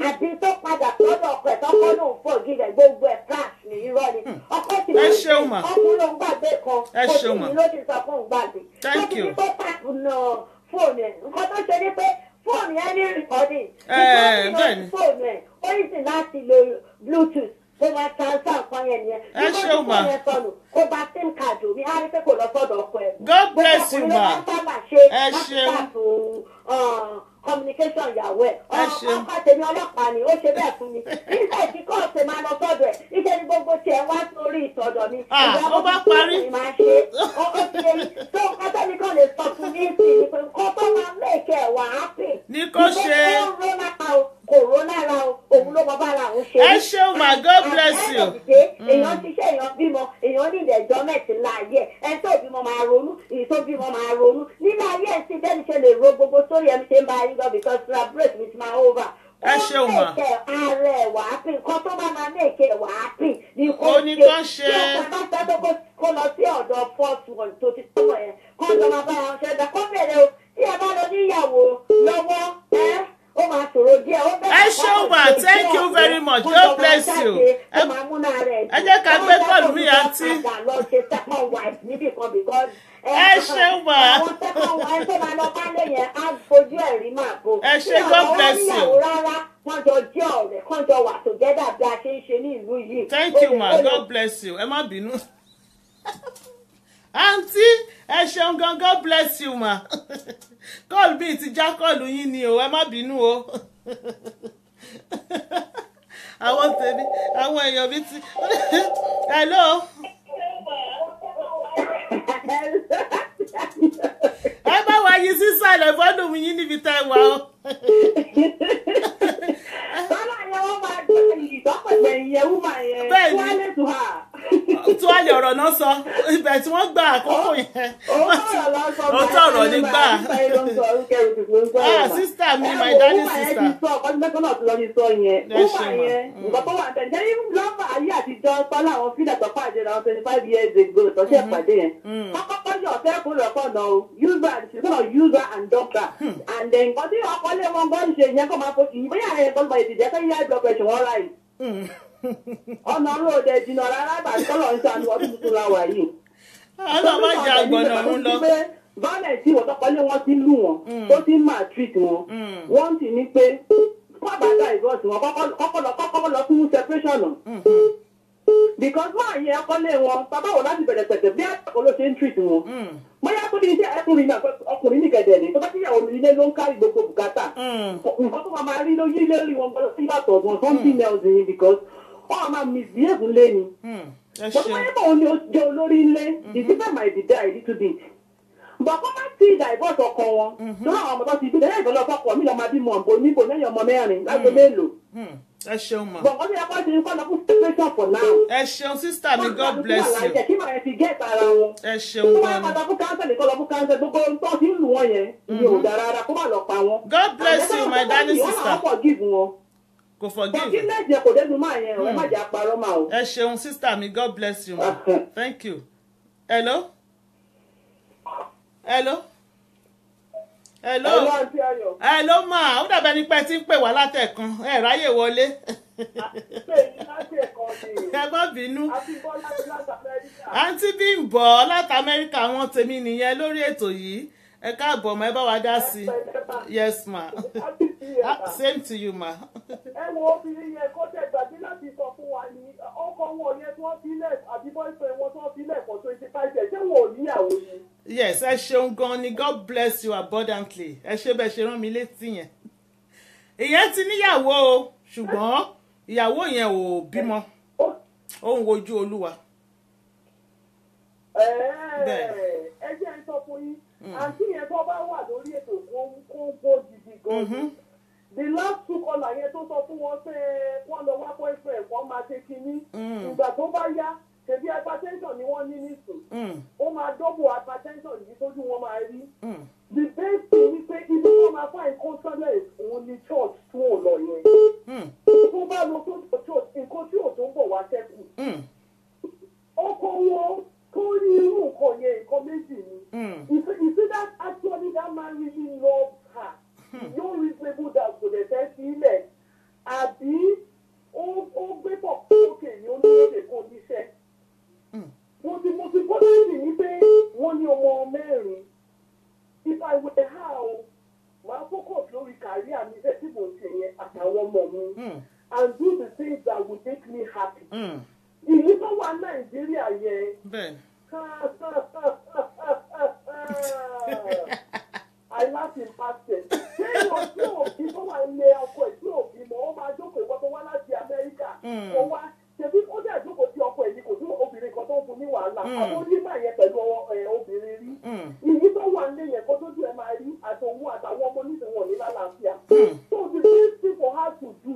àbí tó padà sọ́dọ̀ ọkọ ẹ̀ tọ́kọ́ ló ń forgive ẹ̀ gbogbo ẹ̀ cash ní irọ́ ni ọkọ ti máa ń ṣe ọkùnrin ló ń gbàgbé kan kò sí ní ló ti sọ fún un gbàgbé lókè tó tàkù náà fóònù ẹ̀ nǹkan tó ṣe ni pé fóònù yẹn ní recording fóònù ẹ̀ ó yìí sì láti lo bluetooth kó máa transfer nǹkan yẹn nìyẹn bí wọ́n ti fún yẹn sọnù kó bá sim card omi á rí pé kò lọ sọ́dọ̀ ọkọ ẹ̀. God bless you ma ẹ ṣeun communication ìyàwó ẹ̀ ọkọ tèmi ọlọ́pàá ni ó ṣe bẹ́ẹ̀ fún mi nígbà tí kò ṣe máa lọ sọ́dọ̀ ẹ̀ iṣẹ́ ni gbogbo tiẹ̀ wá sórí ìtọ́jọ́ mi ó bá parí máa ṣe ọkọ ti ṣe tó nǹkan tẹ́ni kan lè sọ fún mi sí i pé nǹkan tó máa mẹ́ẹ̀kẹ́ wà á pè ní kó ṣe kòrónà ra òun ló mọ bára òun ṣe. ẹ ṣeun ma God bless you. èèyàn ṣiṣẹ́ èèyàn bímọ èèyàn ní ìdẹ̀jọ́ mẹ́tì láàyè ẹni tó bímọ máa ronú èyí tó bímọ máa ronú nínú ayé ẹ̀sìn bẹ́ẹ̀ ni ṣe lè ro gbogbo sórí ẹni ṣe ń bá yín lọ because celebrate with my over. ẹ ṣeun ma. ó mẹ́kẹ̀ ààrẹ wàá pín nǹkan tó bá máa mẹ́kẹ̀ wàá pín ní kó ṣe. ó ní kó ṣe. tí ọ̀pọ̀ bá fẹ́ kó lọ sí ọ̀dọ̀ first one tó ti tọ́wọ̀ yẹn kó lọ máa bá wọn ṣẹ́dá kó bẹ̀rẹ̀ o tí ẹ bá lọ níyàwó lọ́wọ́ ó máa ṣòro díẹ̀ ó bẹ̀rẹ̀ ẹ ṣeun ma thank you very much God bless you. ẹ jẹ́ ká gbé kọ́ọ̀lù mi àǹtí. ẹ ṣeun ma. ẹ ṣe God bless you. wọ́n jọ jẹ́ ọ̀rẹ́ kán jọ wà together bí a ṣe ń ṣe ní ìlú yìí. thank you ma God bless you ẹ má bínú. àǹtí ẹ ṣeun gan God bless you ma. kọ́ọ̀lù bíi ti já kọ́ọ̀lù yín ni o ẹ má bínú o. àwọn tèmi àwọn èèyàn bíi ti. hello. ẹ bá wa yí sísàlẹ̀ fọ́dún mi yín níbi tá ẹ wà o. bàbá yẹn wọ́n máa gbé ìdọ́pẹ̀gbẹ̀ ìyẹn wúmà yẹn tuwálé tó hà. tuwálé ọ̀rọ̀ náà sọ ibẹ̀ tí wọ́n gba àkókò yẹn. ó sọ̀rọ̀ ó tọ̀rọ̀ nígbà. Sister mi, my daddy sister. Nǹkan tó wà tẹ̀ jẹ́ lọ́mọ ayé àtijọ́ tọ́lá àwọn fílẹ̀ tó pàdé náà 25 years ago tọ́sẹ̀ pàdé yẹn. Kọ́kọ́ yọ̀ fẹ́ kó lọ kọ́ náà user and doctor. And then nǹkan tí ọkọ lé wọn gbọ́ ń ṣe yẹn kó máa fò ìbéyà yẹn kó máa ìdíjẹ́ kó yá blood pressure wọn ráì. Ọ̀nà road ẹ̀ jìnnà rárá bàtí kọ́lọ̀ ń ṣàánú ọdún tuntun la wà yìí. Ọlọ́mọ jẹ́ àgbọ̀nà ọ̀run lọ. Violence tí wọ́n tọ́kọ lé wọn ti lù wọn tó ti maltreat wọn. Wọ́n ti ní pé wọ́n bá dá ìbọ̀sì wọn kọ́kọ́ lọ fún separation. Because máa yẹ ọkọ lé wọn bàbá wọn láti bẹ̀rẹ̀ pẹ̀tẹ̀ bí àkọ́kọ́ ló ṣe ń treat wọn. Bóyá tó ní iṣẹ́ ọkùnrin ní kẹ̀dẹ̀ ni tó bá tíyàwó ilé ló ń kárí gbogbo bùkátà. Nǹkan tó máa rí ló yí lórí wọn gbọ́dọ̀ sí ìbàtọ̀ ọ̀gbọ̀n something else ni because wọ́n máa misbehave lé ni. But wọ́n yẹ́ bọ̀ ni ó jẹ́ olórí ilé ìdíbẹ̀ máa dìde a little bit. But kọ́ máa ti divorce ọkọ wọn. Lọ́wọ́ àwọn ọmọ tó ti bí lẹ́yìn ìfọlọ́fọ́ pọ̀ mí lọ́ máa bímọ ọ̀bọ níbo lẹ́yìn ọmọ mẹ́rin lágbo mélòó. Ẹ ṣeun ma. But wọ́n ti yẹ kó ṣe ń kọ́ lọ fún separation for now. Ẹ ṣeun sister mi, God bless you. Kí màá fi get ara wọn. Ẹ ṣeun gan ni. Kó máa fún kánsẹ̀ nìkan lọ fún kánsẹ̀ gbogbo ohun tó ti ń lù wọ́n yẹn. Ìyẹn ò dára rárá kó má lọ pa wọn. God bless you my darling sister. Wọ́n forgive wọn. Kò forgive. Forgiveness yẹn kò dénú máa yẹn ẹ má jẹ́ àparọ́ máa o. Ẹ ṣeun sister mi, God bless you ma. Thank you. Hello. Hello. Hello ma, ó dàbẹ̀ ní pẹ́ tí ń pè wá látẹ̀kan ẹ ráyè wọlé. Ẹ má bínú. Àǹtí Bímbọ́ láti Amẹ́ríkà wọn tèmi nìyẹn lórí ètò yìí. Ẹ káàbọ̀ ma, ẹ bá wa dá sí. Yes ma. Same to you ma. Ẹ wo obìnrin yẹn kó tẹ̀ gbàgbé láti sọ fún wa ní ọkọ wọn yẹn tí wọ́n fi lẹ̀ àbí boyfriend wọn tí wọ́n fi lẹ̀ for 25 years ṣé wọn ò níyàwó ni. Yes, ẹ ṣeun gan ni, God bless you abundantly. Ẹ ṣe bẹ́ẹ̀ ṣe rán mi létí yẹn. Ìyẹn ti níyàwó o, ṣùgbọ́n ìyàwó yẹn ò bímọ. Ó ń wojú Olúwa. Ẹ jẹ́ ń sọ fún yín, àǹtí yẹn tó bá wà lórí ètò kó gbó gidi gan. The last two caller yẹn tó sọ fún wọn pé wọ́n lọ wá boyfriend wọ́n máa ṣe kinní. Ìgbà tó bá yá ṣebí hypertension ni wọ́n ní nísìn. Ó máa double hypertension yìí tójú wọn máa rí. The best thing ni pé ibi tó máa find consolace òun ni church tó ò lọ yẹn. Tó bá lọ tó church nǹkan tí ò tó ń bọ̀ wá ṣẹ́kù. Ọkọ wọn tó ní irú nǹkan yẹn nǹkan méjì ni. You see that actually that man really loves her. No reasonable doubt kò dẹ̀ fẹ́ sí ilẹ̀. Àbí ó gbé pọ̀ sókè ní onílé kò níṣẹ́. Mo ti bọ́lẹ́sì ní pé wọ́n ní ọmọ mẹ́rin. If I were her o, màá focus lórí career mi fẹ́ tí mo ṣe yẹn àtàwọn ọmọ mi. And do the things that would make me happy. Ìlú tó wà Nàìjíríà yẹn. I laugh in past tense. Ṣé ìwọ̀n tí òbí tó wà ilé ọkọ ẹ̀ tí òbí mọ̀ ó máa jókòó ìwọ́n tó wá láti Amẹ́ríkà? Ó wá ṣebí ó dẹ̀ jókòó sí ọkọ ẹ̀ ní kò sí obìnrin kan tó ń fún ní wàhálà. Àwọn onímọ̀ yẹn pẹ̀lú obìnrin rí. Ìyí tó wà nílé yẹn kó tójú ẹ̀ máa rí àtòwú àtàwọn ọmọ oníṣẹ́ wọn ní lálàáfíà. So the best thing for her to do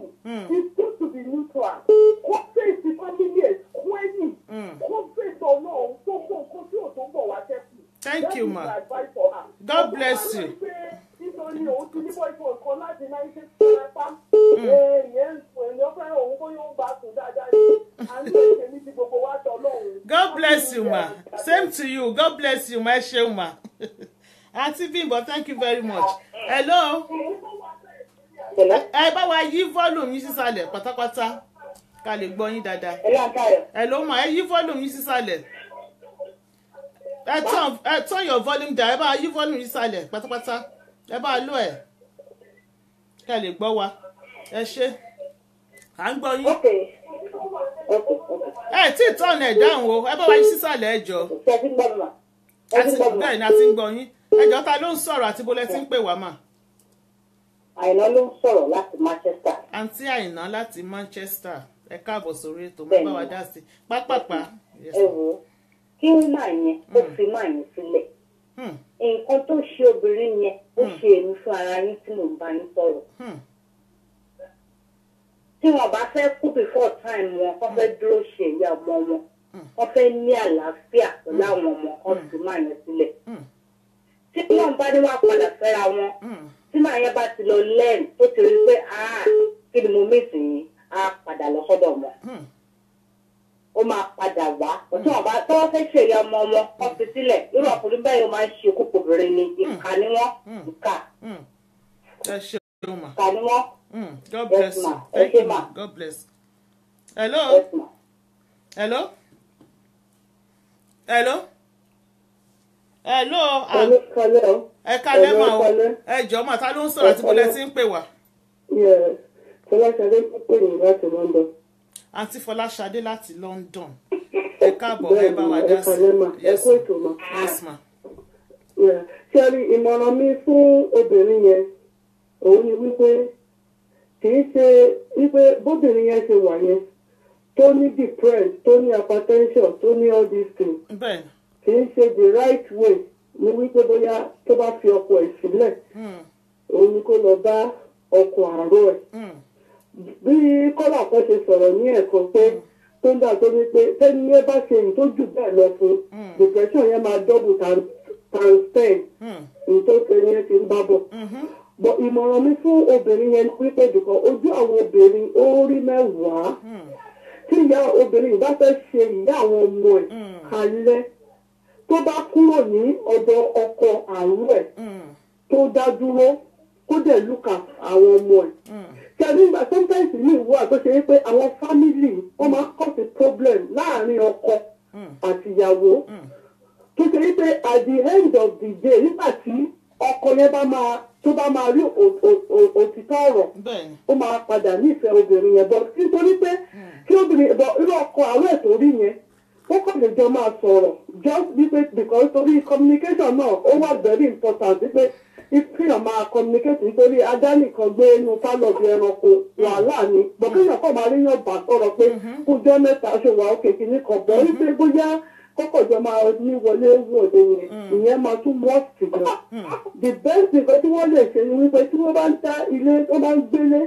is just to be neutral. Kó face the family ẹ̀ squarely. Kó face ọ̀nà òun tó mọ̀ nǹkan tí ò tó ń bọ̀ wá ṣẹ́kù. Thank you ma. God bless you. Nítorí òun ti ní boyfriend kan láti 1995. Èèyàn fẹ́ràn òun bóyá ó bá sùn dáadáa ní àǹtí ìṣèlú ti gbogbo wa tọ́ lọ́hùn. God bless you ma. Same to you. God bless you ma. Ẹ ṣeun ma. Aunty Bimbo, thank you very much. Hello. Ẹ bá wa yí volume yín sísàlẹ̀ pátápátá ká lè gbọ́ yín dáadáa. Hello ma, ẹ yí volume yín sísàlẹ̀. Turn your volume down. Ẹ bá yí volume yín sísàlẹ̀ pátápátá. Ẹ bá lọ ẹ̀ ká lè gbọ́ wa. Ẹ ṣé. À ń gbọ́ yín. Ẹ tí turn ẹ̀ down o. Ẹ bá wa yí sísàlẹ̀ ẹ jọ̀ọ́. Bẹ́ẹ̀ ni a ti ń gbọ́ yín. Ẹ jọ̀ọ́ ta ló ń sọ̀rọ̀ àti bó lẹ ti ń pè wá mà? Àìná ló ń sọ̀rọ̀ láti Manchester. Àǹtí Àìná láti Manchester. Ẹ káàbọ̀ sórí ètò mo bá wa dá sí. Pápápá. Ẹ wo kí wọ́n máa yẹn ó fi máa yẹn sílẹ̀. Nǹkan tó ṣe obìnrin yẹn ó ṣe èmi fún ara yín tí mò ń bá yín sọ̀rọ̀. Tí wọ́n bá fẹ́ kú before time wọn wọ́n fẹ́ dúró ṣe ìyá ọmọ wọn wọ́n fẹ́ ní àlàáfíà pẹ̀lú àwọn ọmọ kan sì máa yẹn sílẹ̀. bá ní wà padà fẹ́ra wọn tí màá yẹn bá ti lọ lẹ́ẹ̀n tó ti rí pé kí ni mo mèsì yín á padà lọ sọ́dọ̀ wọn ó máa padà wá òtún ọba tó wọ́n fẹ́ ṣe ìyá ọmọ wọn kọ́ fi sílẹ̀ irú ọkùnrin bẹ́ẹ̀ yóò máa ń ṣe kókò obìnrin ni ìkà ni wọ́n ìkà ìkà ni wọ́n. God bless you. Thank you, ma. God bless. Hello. Hello. Hello. Hello. Ẹ kálẹ́ mà o. Ẹ jọ̀ọ́ mà ta ló ń sọ̀rọ̀ àti bọ́lẹ̀ tí ń pè wá. Fọláṣadé pè mí láti London. Àǹtí Fọláṣadé láti London. Ẹ káàbọ̀ ẹ bá wa dá sí. Ẹ kú ètò mà. Yes ma. Ṣé rí ìmọ̀ràn mi fún obìnrin yẹn? Òun ni wípé kì í ṣe wípé bóbìnrin yẹn ṣe wà yẹn tó ní depression tó ní hypertension tó ní all these things. Bẹ́ẹ̀. Kì í ṣe the right way ni wípé bóyá tó bá fi ọkọ ẹ̀ sílẹ̀ òun ni kó lọ bá ọkọ àárọ̀ ẹ̀. Bí kọ́lá kan ṣe sọ̀rọ̀ ní ẹ̀kan pé tó ń dà tó ní pé tẹ́ni yẹn bá ṣe èyí tó jù bẹ́ẹ̀ lọ fún depression yẹn máa double times 10 nítorí tẹ́ni yẹn ti ń bá bọ̀. Bọ̀ ìmọ̀ràn mi fún obìnrin yẹn wípé dùkọ̀ ojú àwọn obìnrin ó rí mẹ́wàá tí ìyá obìnrin bá fẹ́ ṣe ìyá àwọn ọmọ ẹ̀ kalẹ̀ tó bá kúrò ní ọ̀dọ̀ ọkọ àrùn ẹ̀ tó dá dúró kó dẹ̀ lùkà àwọn ọmọ ẹ̀. Kẹ́lí ìgbà sometimes ní ìwọ àtúnṣe wípé àwọn family wọ́n máa cause problem láàrin ọkọ àti ìyàwó tó ṣe wípé at the end of the day nígbà tí ọkọ yẹn tó bá máa rí òtítọ́ ọ̀rọ̀ ó máa padà nífẹ̀ẹ́ obìnrin yẹn bọ́ nítorí pé kí obìnrin bọ̀ irú ọkọ àárọ̀ ẹ̀ tó rí yẹn wọ́n kàn lè jọ máa sọ̀rọ̀ just because torí communication náà ó wà very important wípé ìfihàn máa communicate nítorí ajá nìkan gbé inú pálọ̀ bí ẹranko wàhálà ni bọ̀kéèyàn kàn máa ríyàn bá sọ̀rọ̀ pé kújọ́ mẹ́ta ṣe wà òkè kìíní kan bọ̀ wípé bóyá kọ́kọ̀jọ́ máa ní wọlé wọ̀de yẹn ìyẹn máa tún mọ́ọ̀sì gan. The best thing tí wọ́n lè ṣe ni wípé tí wọ́n bá ń dá ilé wọ́n bá ń gbélé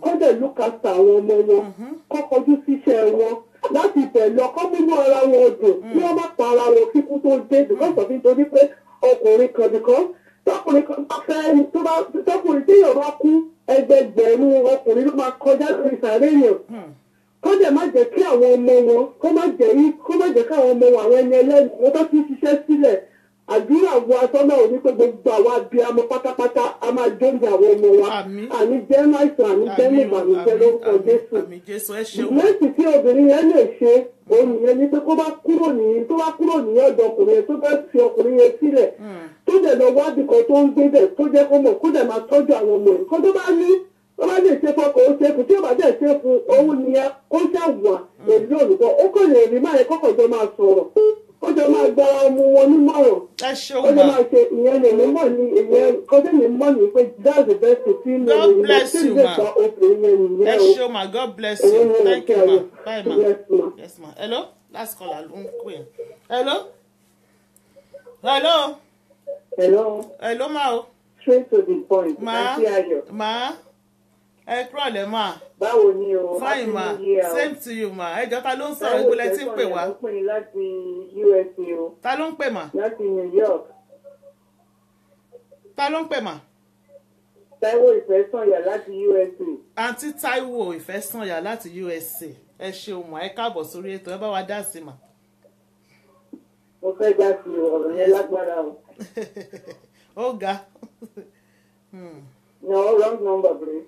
kọ́ dẹ̀ look after àwọn ọmọ wọn kọ́ kọjú síṣẹ́ wọn láti bẹ̀lọ kọ́ mímú ara wọn dùn bí wọ́n bá pa ara wọn kíkú tó dé because of nítorí pé ọkùnrin kan nìkan tọkùnrin kan bá fẹ́ tọkùnrin tí yóò bá kú ẹgbẹgbẹ̀rún ọkùnrin ló máa kọjá lórí sàárè yàn kó dẹ̀ má jẹ́ kí àwọn ọmọ wọn kó má jẹ́ kí àwọn ọmọ wọn àwọn ẹni ẹlẹ́nu wọn tó ti ṣiṣẹ́ sílẹ̀ àdúrà wo asọ́nà òní pé gbogbo àwọn abiyamọ pátápátá a máa jóúnjẹ àwọn ọmọ wa àní jẹ́ láìsàn àní jẹ́ ní ìbànújẹ́ lórúkọ Jésù. lẹ́sìn tí obìnrin yẹn lè ṣe òun yẹn ni pé tó bá kúrò ní ọ̀dọ̀ ọkùnrin yẹn tó bá fi ọkùnrin yẹn sílẹ̀ tó dẹ̀ lọ wádìí kan tó ń gbé bẹ̀ tó jẹ́ kó mọ̀ kó dẹ̀ máa tọ́jú àwọn ọmọ yẹn kó tó bá ní wọ́n bá lè ṣe fọkàn ó ṣe fún tí ó bá dẹ̀ ṣe fún òun nìyẹn kó ṣàwà èlé olùkọ́ ó kò lè rí máa yẹ kọ́kọ̀jọ́ máa sọ̀rọ̀ ó jọ máa gba ọmọ wọn nímọ̀ràn ó jọ máa ṣe ìyẹn lè mí mọ̀ ní ìyẹn kọ́jọ́ mi mọ̀ ní pé that's the best thing ní ìlú tí ìgbé gba obìnrin yẹn nìyẹn o. ẹ ṣé o ma God bless you thank you ma bye ma yes ma hello last caller ló ń pè hello ma o. Straight to the point. Ma ẹ kúrọ̀lẹ́ ma. Báwo ni o? Fine ma same to you ma. Ẹ jọ ta ló ń sọ̀rọ̀ ìgbélé tí ń pè wá. Báwo ni o? Láti USA o. Ta ló ń pè mà? Láti New York. Ta ló ń pè mà? Táíwò Ìfẹ́sànyà láti USA. Àǹtí Táíwò Ìfẹ́sànyà láti USA. Ẹ ṣeun mà ẹ káàbọ̀ sórí ètò ẹ bá wa dá sí mà. Mo fẹ́ dá sí ọ̀rọ̀ yẹn lágbára o. Ó ga. No, wrong number, please.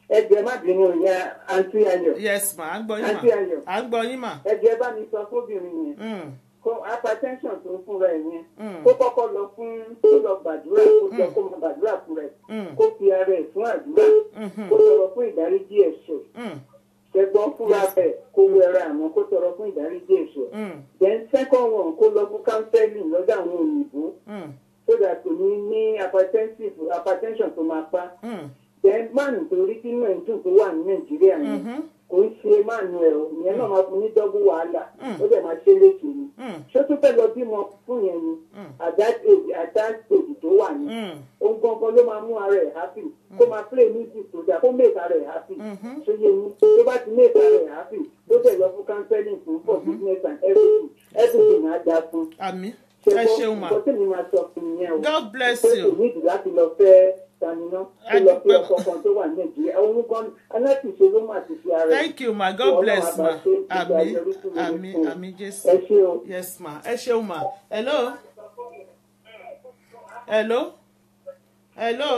Ẹ jẹ́ má bínú ìyá àǹtí Ayọ̀. Yes ma, à ń gbọ́ yín mà. Àǹtí Ayọ̀. À ń gbọ́ yín mà. Ẹ jẹ́ bá mi sọ fóbìnrin yẹn. Kó hypertension tó ń fúnra ẹ̀ yẹn. Kó kọ́kọ́ lọ gbàdúrà kó jọ kó máa gbàdúrà fún rẹ̀. Kó fi ara ẹ̀ fún àdúrà. Kó tọrọ fún ìdáríjì ẹ̀ṣẹ̀. Ṣẹgbọ́n fúnra rẹ̀ kó wẹra àmọ́ kó tọrọ fún ìdáríjì ẹ̀ṣẹ̀. Then second one kó lọ fún counseling lọ́dọ̀ àwọn òyìnbó. So that kò ní hypertension tó máa pa. Then máàlù torí tí mẹ́ǹtù tó wà ní Nàìjíríà yẹn kò ń ṣe máàlù ẹ̀ o ìyẹn náà máa fún ní dọ́gbù wàhálà ó dẹ̀ máa ṣe léṣe ni. Ṣé tó fẹ́ lọ bímọ fún yẹn ni at that stage tó wà ní. Ohun gangan ló máa mú ara ẹ̀ happy kó máa play music tó dáa kó make ara ẹ̀ happy. Ṣé yẹ ni tó bá ti make ara ẹ̀ happy tó dẹ̀ lọ fún counseling fún forgiveness and everything á dáa fún. ẹ ṣeun mà. nǹkan tí mi máa sọ fún yẹn o. God bless you. you. pé kò nídìí láti lọ fẹ́ Taniná tó lọ fẹ́ ọkọ kan tó wà ní Nàìjíríà òun kan aláṣìṣe ló máa ti fi ara. Thank you ma, God bless ma. Àmín Jésù. ẹ ṣé o. Yes ma, ẹ ṣeun ma. Hello. Hello. Hello.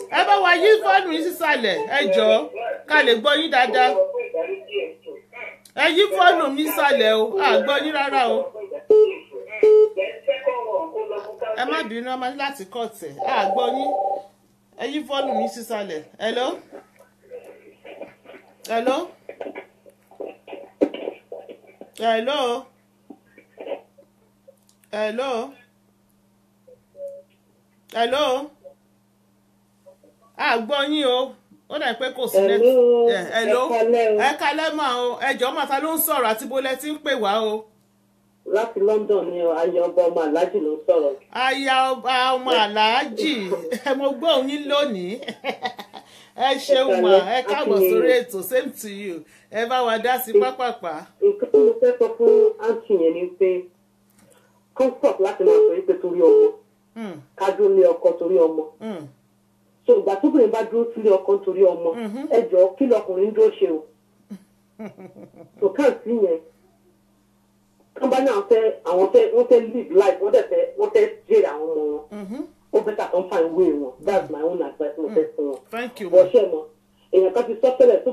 Ẹ bá wa yí fóònù yín sísàlẹ̀ ẹ jọ̀ọ́ ká lè gbọ́ yín dáadáa. Ẹ yí fóònù mi sísàlẹ̀ o, a gbọ́ yín rárá o. Ẹ má bínú ọmọ láti kọ̀tẹ̀, a gbọ́ yín. Ẹ yí fóònù mi sísàlẹ̀. Hello. Hello. Hello. Hello. Hello. A gbọ́ yín o. Ó dà pé kò sí net. Hello. Ẹ kálẹ́ mà o. Ẹ jọ̀ọ́ mà ta ló ń sọ̀rọ̀ àti bó lẹ ti ń pè wá o. Láti London ni aya ọba ọmọ aláàjì ló ń sọ̀rọ̀. Aya ọba ọmọ aláàjì. Mo gbọ́ yín lónìí. Ẹ ṣeun mà, ẹ káàbọ̀ sórí ètò, same to you. Ẹ bá wa dá sí pápápá. Nǹkan tí mo fẹ́ sọ fún àǹtí yẹn ni pé comfort láti máa sọ wípé torí ọmọ. Ká dúró lé ọkọ torí ọmọ. So ìgbà tóbìnrin bá dúró sílé ọkọ torí ọmọ ẹ jọ̀ọ́ kí lọkùnrin dúró ṣe o. So káàtì yẹn kán bá náà wọ́n fẹ́ live life wọ́n fẹ́ jèrè àwọn ọmọ wọn. Ó bẹ́tà kan find way wọn. That's my own advice mo fẹ́ fún wọn. Thank you. Bọ̀ ṣe mọ̀ èèyàn kan ti sọ tẹ́lẹ̀ tó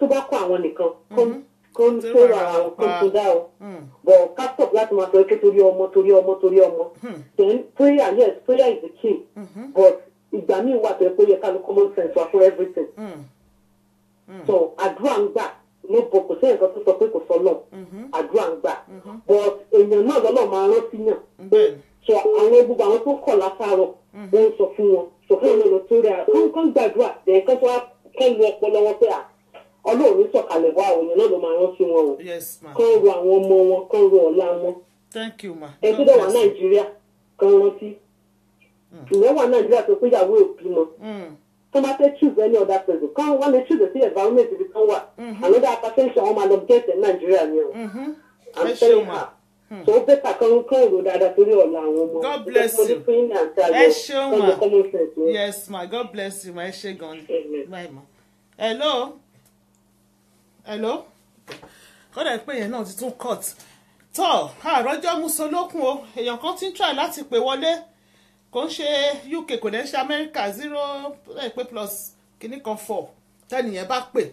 bá kọ́ àwọn nìkan kó tó ra àwọn kó tó dá o. But ká stop láti máa sọ pé torí ọmọ. Then prayer, yes, prayer is the key. But ìgbà míì wà tó yẹ kó yẹ ká lo common sense wa for everything. So àdúrà ń gbà ní bọ̀ kò sẹ́yìn kan tó sọ pé kò sọ náà àdúrà ń gbà. But èèyàn náà lọ́nà máa rántí yàn. So àwọn gbogbo àwọn tó kọ̀ látàárọ̀ wọ́n ń sọ fún wọn. So fún wọn lọ tó rẹ̀ kán gbàdúrà dẹ̀ kán tó wá kán lu ọpọlọ wọn pé à Ọlọ́run sọ̀kalẹ̀ wá òyìn náà ló máa rántí wọn o. Kán ro àwọn ọmọ wọn kán ro ọ̀la wọn. Thank you ma. Ẹ tó dẹ̀ wà Nàìjíríà kán rántí. Ìyẹn wà Nàìjíríà tó péyàwó òbí mọ. Tó bá fẹ́ choose any other person kán wọ́n lè choose sí environment ibi kan wà. Another hypertension wọn máa lọ gẹ̀ẹ́sẹ̀ Nàìjíríà ni o. I'm telling her. So ó bẹ́tà kán ro dáadáa torí ọ̀la àwọn ọmọ. God bless you. Ẹ ṣeun ma. Yes ma, God bless you ma. Ẹ ṣe gan ni. Bye ma. Hello. Hello. Kọ́dà pé yẹn náà ti tún cut. Tọ́ àròjọ́ musolókun o. Èèyàn kan ti ń try láti pè wọlé. Kò ń ṣe UK kò dẹ̀ ń ṣe America 0 pé plus kìíní kan 4. Tẹ́nìyẹn bá pè.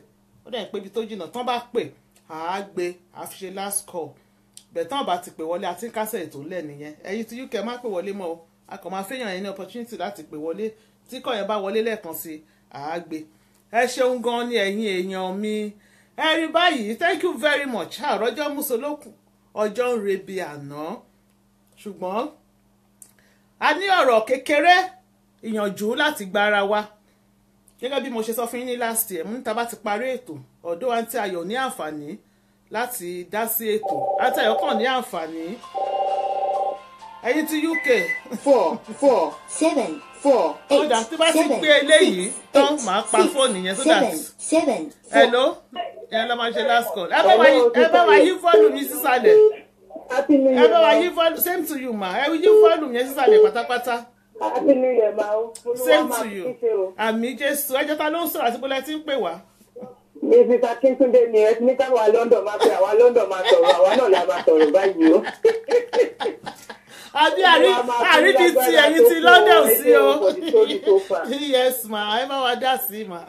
Ó dẹ̀ pé ibi tó jìnnà tán bá pè. Àá gbé àfiṣe last call. Bẹ̀tán bá ti pè wọlé àti kásẹ̀ ètò ńlẹ̀ nìyẹn. Ẹ̀yin tí UK má pè wọlé mọ́ o. A kàn máa fẹ́yàn yẹn ní opportunity láti pè wọlé. Tí kò yẹn bá wọlé lẹ́ẹ̀kan sí àá gbé. Ẹ ṣeun gan ni ẹ̀yin èèyàn mi. Ẹ rí báyìí, thank you very much. Àròjọ́ musolókun ọjọ́ ń rebi àná. Ṣùgbọ́n a ní ọ̀rọ̀ kékeré ìyànjú láti gba ara wa. Gẹ́gẹ́ bí mo ṣe sọ fún yín ní last year, tá bá ti parí ètò, ọ̀dọ̀ Àǹtí Ayọ̀ ní àǹfààní láti dá sí ètò. Àǹtí Ayọ̀ kàn ní àǹfààní. Ẹ̀yin ti UK. 4 4 7 4 8 Ọjà tí bá ti gbé eléyìí tán máa pa fóònù yẹn so that. 7 Hello. Ẹ lọ máa ṣe last call. Ẹ bá wa yí fóònù mi sísàlẹ̀. Ẹ bá wa yí fóònù same to you ma. Ẹ yí fóònù yẹn sísàlẹ̀ pátápátá. Happy New Year ma o. Same to you. Àmì Jésù. Ẹ jẹ́ ta ló ń sọ̀rọ̀ àti bọ́lá tí ń pè wá. Mrs. Akíntúndé ni ẹ ní káwọn London máa pè àwa London máa sọ̀rọ̀ àwa náà la máa sọ̀rọ̀ báyìí o. Àbí àrídìí ti ẹ̀yin ti London sí o. Yes ma, ẹ bá wa dá sí ma.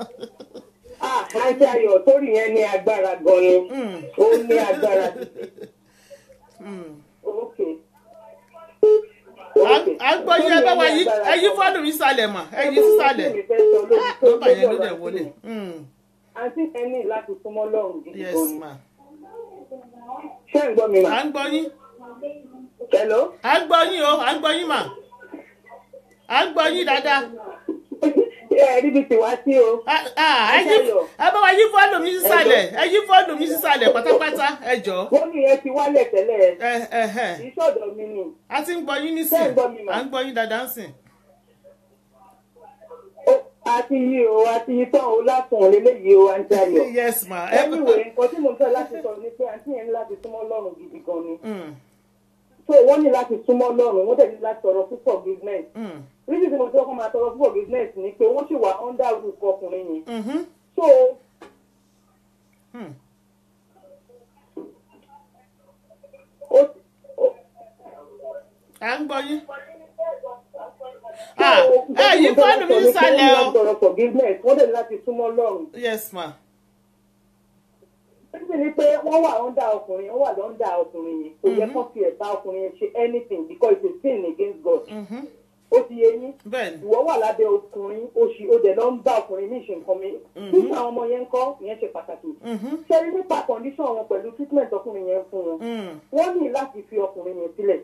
Àǹtí Ayọ̀ torí yẹn ní agbára gan ni. Ó ní agbára. À ń gbọ́ yín ẹ bá wa yí fọ́ọ̀nù mi sálẹ̀ mà, ẹ yí sísàlẹ̀. Nọ́mbà yẹn ló dẹ̀ wọlé. Àǹtí ẹ ní láti súnmọ́ lọ́rùn gidi gan ni. Yes ma. Ṣé ń gbọ́ mi mà? À ń gbọ́ yín. Hello? À ń gbọ́ yín o, à ń gbọ́ yín mà. À ń gbọ́ yín dáadáa. Ẹ rí bí tiwa sí o. Ẹ bá wa yí fọ́ọ̀nù mi sísàlẹ̀, ẹ yí fọ́ọ̀nù mi sísàlẹ̀ pátápátá, ẹ jọ̀ọ́. Fóònù yẹn ti wálẹ̀ tẹ́lẹ̀. Ìṣọ̀dọ̀ mi ni. A ti ń gbọ́ yín nísìn, à ń gbọ́ yín dáadáa ń sìn. Àti yí o, àti yí tán o látàn léléyìí o, Àǹtí Ayọ̀. Yes ma. Anyway, nǹkan tí mo fẹ́ láti sọ ni pé àǹtí yẹn ní láti súnmọ́ lọ́rùn gidi gan ni. so wọ́n ní láti súnmọ́ Ọlọ́run wọ́n dẹ̀ ní láti tọrọ fún forgiveness. Reason tí mo ti kọ́ máa tọrọ fún forgiveness ni pé wọ́n sì wà under roof ọkùnrin yẹn. So à ń gbọ́ yín. Yí fọ́ọ̀nù mi nísàlẹ̀ o. wọ́n tọrọ forgiveness wọ́n dẹ̀ ní láti súnmọ́ Ọlọ́run. Yes ma. Ó sì ní pé wọ́n wà under ọkùnrin wọ́n wà lọ́ndà ọkùnrin yẹn kò yẹ kó fi ẹ̀ta ọkùnrin yẹn ṣe anything because it's a sin against God. Ó ti yé yín. Ìwọ wà lábẹ́ ọkùnrin oṣù ó dẹ̀ lọ ń bá ọkùnrin ní ìṣe nǹkan mi. Nígbà àwọn ọmọ yẹn ń kọ́ ìyẹn ṣe pàtàkì. Ṣé rí nípa condition wọn pẹ̀lú treatment ọkùnrin yẹn fún wọn? Wọ́n ní láti fi ọkùnrin yẹn sílẹ̀.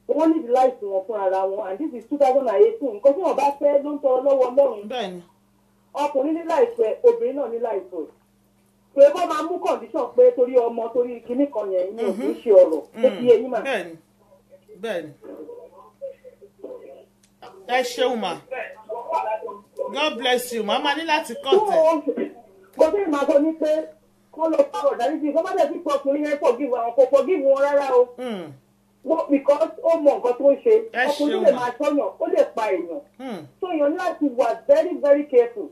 Wọ́n ní láìsí wọn fún ara wọn and this is 2018 nǹkan tí wọ́n bá fẹ́ ló ń tọrọ lọ́wọ́ Ọlọ́run. Ọkùnrin ní láìpẹ́ obìnrin náà ní láìpẹ́. Pé kó máa mú condition pé torí ọmọ torí kinní kan yẹn ní òkú ṣe ọ̀rọ̀ ó fi eyín mà. Bẹ́ẹ̀ni. Ẹ ṣeun ma. God bless you ma. Ma ní láti kọ́ọ̀tẹ̀. Kò sí ìmọ̀ àgọ́ ní pé kọ́ lọ bá ọ̀dà níbi kọ́ bá dẹ̀ fi pọ̀ ọkùnrin yẹn forgive àwọn kò forgive wọn rárá o. Because ó mọ nǹkan tó ń ṣe ọkùnrin lè máa ṣọ́yàn ó lè pa èèyàn. So èèyàn ní láti wà very very careful.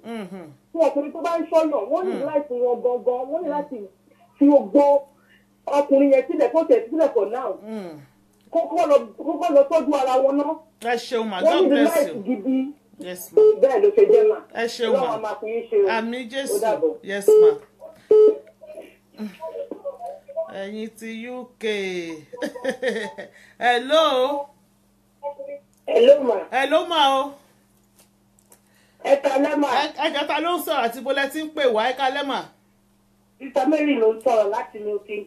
Fún ọkùnrin tó bá ń ṣọ́yàn wọ́n ní láti wọn gangan wọ́n ní láti fi gbọ́ ọkùnrin yẹn sílẹ̀ kó tẹ̀ sílẹ̀ for now. Kókó lọ tọ́jú ara wọn náà. Ẹ ṣeun ma. God bless you. Gidi. Yes ma. Bẹ́ẹ̀ ló ṣe jẹ́ mà. Ẹ ṣeun ma. Ọlọ́run máa fi yín ṣe o. Àmín Jésù. Yes ma. Ẹ̀yin ti UK. Hello. Hello ma. Hello ma o. Ẹ kalẹ́ mà. Ẹ̀jọ̀ ta ló ń sọ̀rọ̀ àti bólẹ́ tí ń pè wá ẹ kalẹ́ mà. Sister Mary ló ń sọ̀rọ̀ láti Milton.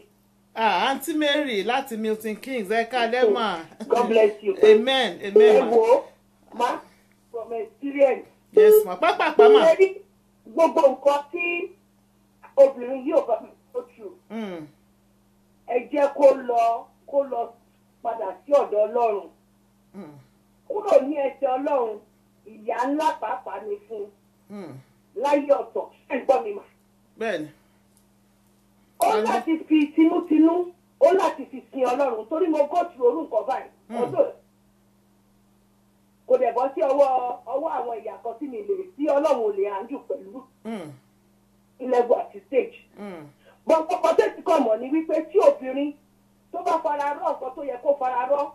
Aunty Mary láti Milton Keynes ẹ kalẹ́ mà. God bless you. Amen. Amen ma. Ẹ wo ma from experience. Yes ma. Pápápá ma. Gbogbo nǹkan tí obìnrin yóò bá mi go through. Ẹ jẹ́ kó lọ padà sí ọ̀dọ̀ Ọlọ́run. Kúrò ní ẹsẹ̀ Ọlọ́run ìyá ńlá pàápàá ni fún láyé ọ̀tọ̀ ṣé ń gbọ́ mi mà. Bẹ́ẹ̀ni. Ó láti fi tinútinú ó láti fi sin Ọlọ́run torí mo go through orúkọ báyìí. Ọdún kò dẹ̀ bọ́ sí ọwọ́ àwọn ìyá kan tí mi lè sí Ọlọ́run ò lè handle pẹ̀lú level àti stage. Bọ́n kọ́kọ́ tẹ̀sí kọ̀ mọ̀ ní wípé tí obìnrin tó bá fara rọ́ nǹkan tó yẹ kó fara rọ́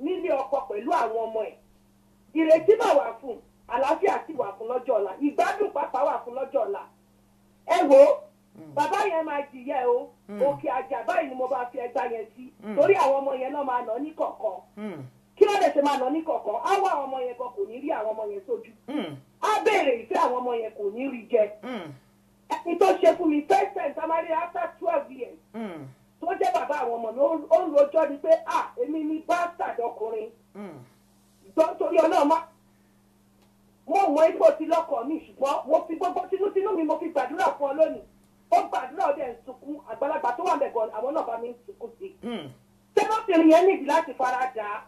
nílé ọkọ pẹ̀lú àwọn ọmọ ẹ̀ ìrètí náà wà fún àlàáfíà sì wà fún lọ́jọ́ ọ̀la ìgbádùn pàápàá wà fún lọ́jọ́ ọ̀la. Ẹ wo bàbá yẹn máa jìyẹ o òkè àjà báyìí ni mo bá fi ẹgbà yẹn sí torí àwọn ọmọ yẹn náà máa nà ní kọ̀ọ̀kan kí ló lè ṣe máa nà ní kọ̀ọ̀kan á wá àwọn ọmọ yẹn kan kò ní rí àwọn ọmọ yẹn sójú á béèrè ìfẹ́ àwọn ọmọ yẹn kò ní rí jẹ. Ẹni tó ṣe fún mi first time tamari after 12 years tó jẹ́ bàbá àwọn ọmọ mi ó ń rojọ́ ni pé èmi ni bastard ọkùnrin torí ọlọ́ọ̀má wọ́n mọ ipò tí lọ́kọ̀ mi ṣùgbọ́n mo fi gbogbo tinútinú mi mo fi gbàdúrà fún ọ lónìí ó gbàdúrà ọdẹ ń sunkún àgbàlagbà tó wà mẹ́gàn àwọn náà bá mi ń sunkún sí i. Tẹ́lọ́fìnrin yẹn níbi láti fara dà á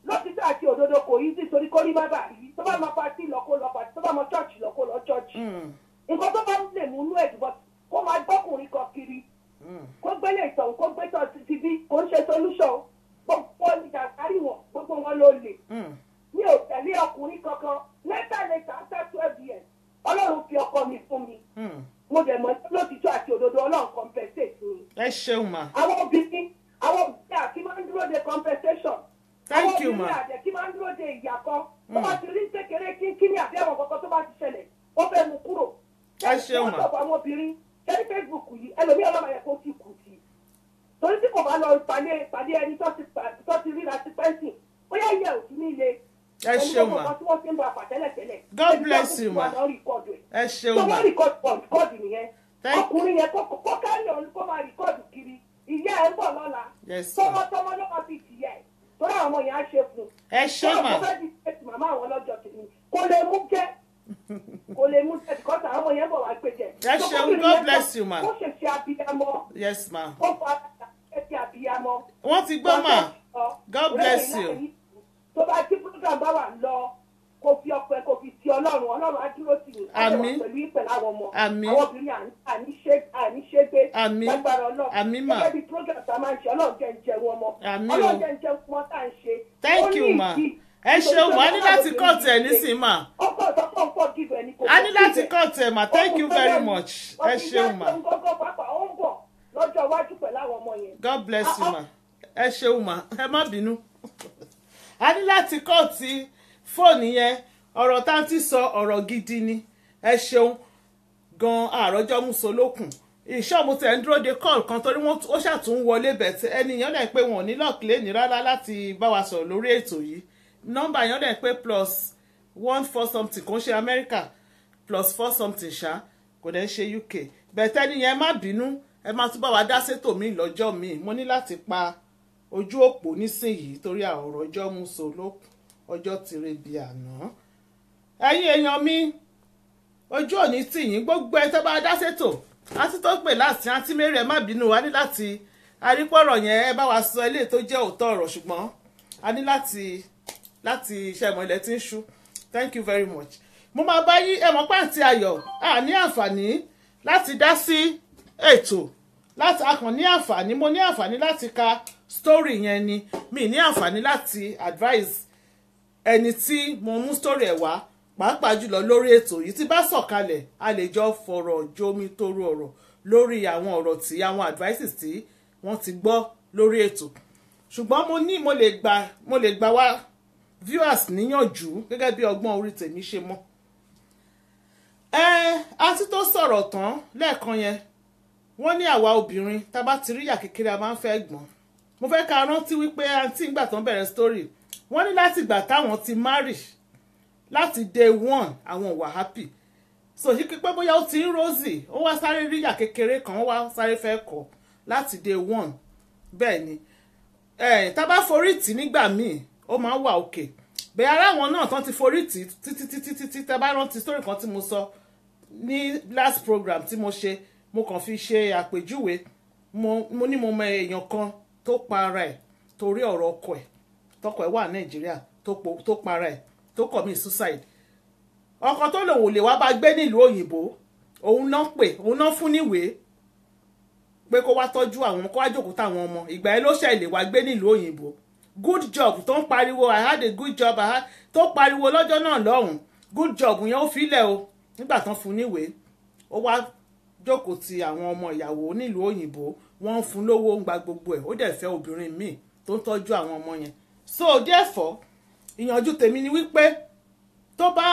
lọ́títọ́ àti òdodo kò yí sí torí kó rí bábà yìí tó bá máa pàtí lọ kó lọ pàtí tó bá máa chọ́ọ̀chì lọ kó lọ chọ́ọ̀chì. Nǹkan tó bá lè mú inú ẹ̀dùn kó máa gbọ́kùnrin kan kiri kó gbélé ìtàn kó gbé tọ́ ti bí kò ń ṣe solution gbogbo ìjà kárí wọn gbogbo wọn ló lè. Mi ò tẹ̀lé ọkùnrin kankan later after 12 years Ọlọ́run fi ọkọ mi fún mi. Mo dẹ̀ mọ̀ lótìtọ́ àti òdodo Ọlọ́run compensate mi. Ẹ ṣeun ma. Àwọn obìnrin àti máa ń dúró de compensation. Thank you ma. Àwọn obìnrin àti máa ń dúró de ìyà kan. Tó bá ti rí kékeré kínkínní àbí àwọn kankan tó bá ti ṣẹlẹ̀ ó fẹ́ mú kúrò. Ẹ ṣeun ma. Àwọn obìnrin ṣẹ́rí Facebook yìí ẹlòmí ọlọ́mọ yẹn kó ti kù sí. Torí tí kò bá lọ pàdé ẹni tó ti ríra sí pẹ́ǹsì bóyá yẹ òtí nílé. Ẹ ṣeun ma. God bless you ma. Ẹ ṣeun ma. Tó wọ́n rìkọ́dù nìyẹn. Ọkùnrin yẹn kó kárí ọ̀run kó máa rìkọ́dù kiri. Ìyá ẹ̀ ń bọ̀ lọ́la. Tọmọtọmọ ló máa fi tìyà ẹ̀. Torí àwọn ọmọ yẹn á ṣe fún un. Ẹ ṣe mà. Tó fẹ́ di ṣètì màmá àwọn lọ́jọ́ tèmi. Kò lè mú jẹ́. Kò lè mú jẹ́ because àwọn ọmọ yẹn bọ̀ wá gbé jẹ. Ẹ ṣeun God bless you ma. Ó ṣe ṣe abiyamọ. Yes ma. Ó fa ṣe abiyamọ. Wọ́n ti gbọ́ mà. God bless you. Tó bá tí program bá wà lọ kó fi ọkọ ẹ kó fi ti ọlọ́run á dúró tì yín Àmín. pẹ̀lú ìpẹ̀lú àwọn ọmọ Àmín. àwọn obìnrin àníṣégbé Àmín. lágbára ọlọ́run Àmín mà. gẹ́gẹ́ bí program tá a máa ń ṣe ọlọ́run jẹ́ ń jẹun ọmọ Àmín o. ọlọ́run jẹ́ ń jẹun ọmọ tá à ń ṣe. Thank you ma. Ẹ ṣeun ma, a ní láti cut ẹ nísìn ma. ọkọ ìtọ́kọ̀ ń pọ̀ gígbẹ̀ ni kò A ní láti cut ẹ ma. Thank you very much. Ẹ ṣeun ma. ọkùnrin gbọ́ngàn pápá ó ń bọ̀ lọ́jọ́ iwájú pẹ̀lú àwọn ọmọ yẹn. God bless you ma. Ẹ ṣeun ma. Ẹ má bínú. A ní láti cut fóònù yẹn. Ọ̀rọ̀ tá a ti sọ ọ̀rọ̀ gidi ni. Ẹ ṣeun gan àròjọ musolókun. Ìṣọ́ mo tẹ̀ ń dúró de call kan torí ó ṣàtún wọlé bẹ̀tẹ̀ ẹnìyàn dẹ̀ pé wọn ò ní lọ́ọ̀kìlẹ̀ ní rárá láti bá wa sọ̀rọ̀ lórí ètò yìí. Nọ́mbà yẹn dẹ̀ pé +14 something kò ń ṣe Amẹ́ríkà +4 something ṣá kò dẹ̀ ń ṣe UK. Bẹ̀tẹ̀ ẹnìyẹn má bínú ẹ máa tún bá wa dá sétò mi lọ́jọ́ mi. Mo ní láti pa ojú òpó nísìnyìí torí àwòrán ọjọ́ musolókun ọjọ́ tire bí àná. Ẹ̀yin èèyàn mi ojú òní tì yín gbogbo ẹ tó bá dá sétò àti tó pè láti àǹtí Mary ẹ má bínú wa ní láti arípọ̀rọ̀ yẹn ẹ bá wa sọ ilé tó jẹ́ òótọ́ ọ̀rọ̀ ṣùgbọ́n a ní láti iṣẹ́ ìmọ̀ ilẹ̀ tí ń ṣú. Thank you very much. Mo máa bá yí ẹ̀mọ́ pàǹtí ayọ̀ a ní àǹfààní láti dá sí ètò láti akàn ní àǹfààní mo ní àǹfààní láti ka story yẹn ni mi ní àǹfààní láti advise ẹni tí mo mú story ẹ̀ wá pàápàá jùlọ lórí ètò yìí tí bá sọ̀kalẹ̀ a lè jọ fọ̀rọ̀ jomi toro ọ̀rọ̀ lórí àwọn ọ̀rọ̀ tí àwọn advices tí wọ́n ti gbọ́ lórí ètò ṣùgbọ́n mo lè gbà wá viewers níyànjú gẹ́gẹ́ bí ọgbọ́n orí tèmi ṣe mọ́. Àti tó sọ̀rọ̀ tán lẹ́ẹ̀kan yẹn wọ́n ní àwa obìnrin tá bá ti rí ìyà kékeré a máa ń fẹ́ gbọ́n. Mo fẹ́ ká rántí wípé àǹtí ìgbà tán bẹ̀rẹ̀ story wọ́n ní láti ìgbà táwọn ti marry láti day one àwọn wà happy so yí pé bóyá ó ti ń rosy ó wá sáré rí ìyà kékeré kan ó wá sáré fẹ́ kọ̀ láti day one bẹ́ẹ̀ ni tá bá forí tì nígbà míì ó máa ń wà òkè bẹ́ẹ̀ ara àwọn náà tán ti forí tì títí tá bá rántí story kan tí mo sọ ní last program tí mo ṣe mo kàn fi ṣe àpèjúwe mo ní mo mọ èèyàn kan tó pa ara ẹ̀ torí ọ̀rọ̀ ọkọ ẹ̀ tọkọ ẹ̀ wà Nàìjíríà tó pa ara ẹ̀ tó commit suicide ọkọ tó lòun ò lè wá bá gbé nílùú òyìnbó òun náà fún níwèé pé kó wá tọ́jú àwọn kó wá jókòó táwọn ọmọ ìgbà yẹn ló ṣe lè wá gbé nílùú òyìnbó good job tó ń pariwo I had a good job tó pariwo lọ́jọ́ náà lọ́hùn good job yẹn ó filẹ̀ o nígbà tán fún níwèé ó wá jókòó ti àwọn ọmọ ìyàwó nílùú òyìnbó wọ́n ń fún lówó ń gba gbogbo ẹ̀ ó dẹ̀ fẹ́ obìnrin míì tó ń tọ́jú àwọn ọmọ yẹn so therefore ìyànjú tèmi ni wípé tó bá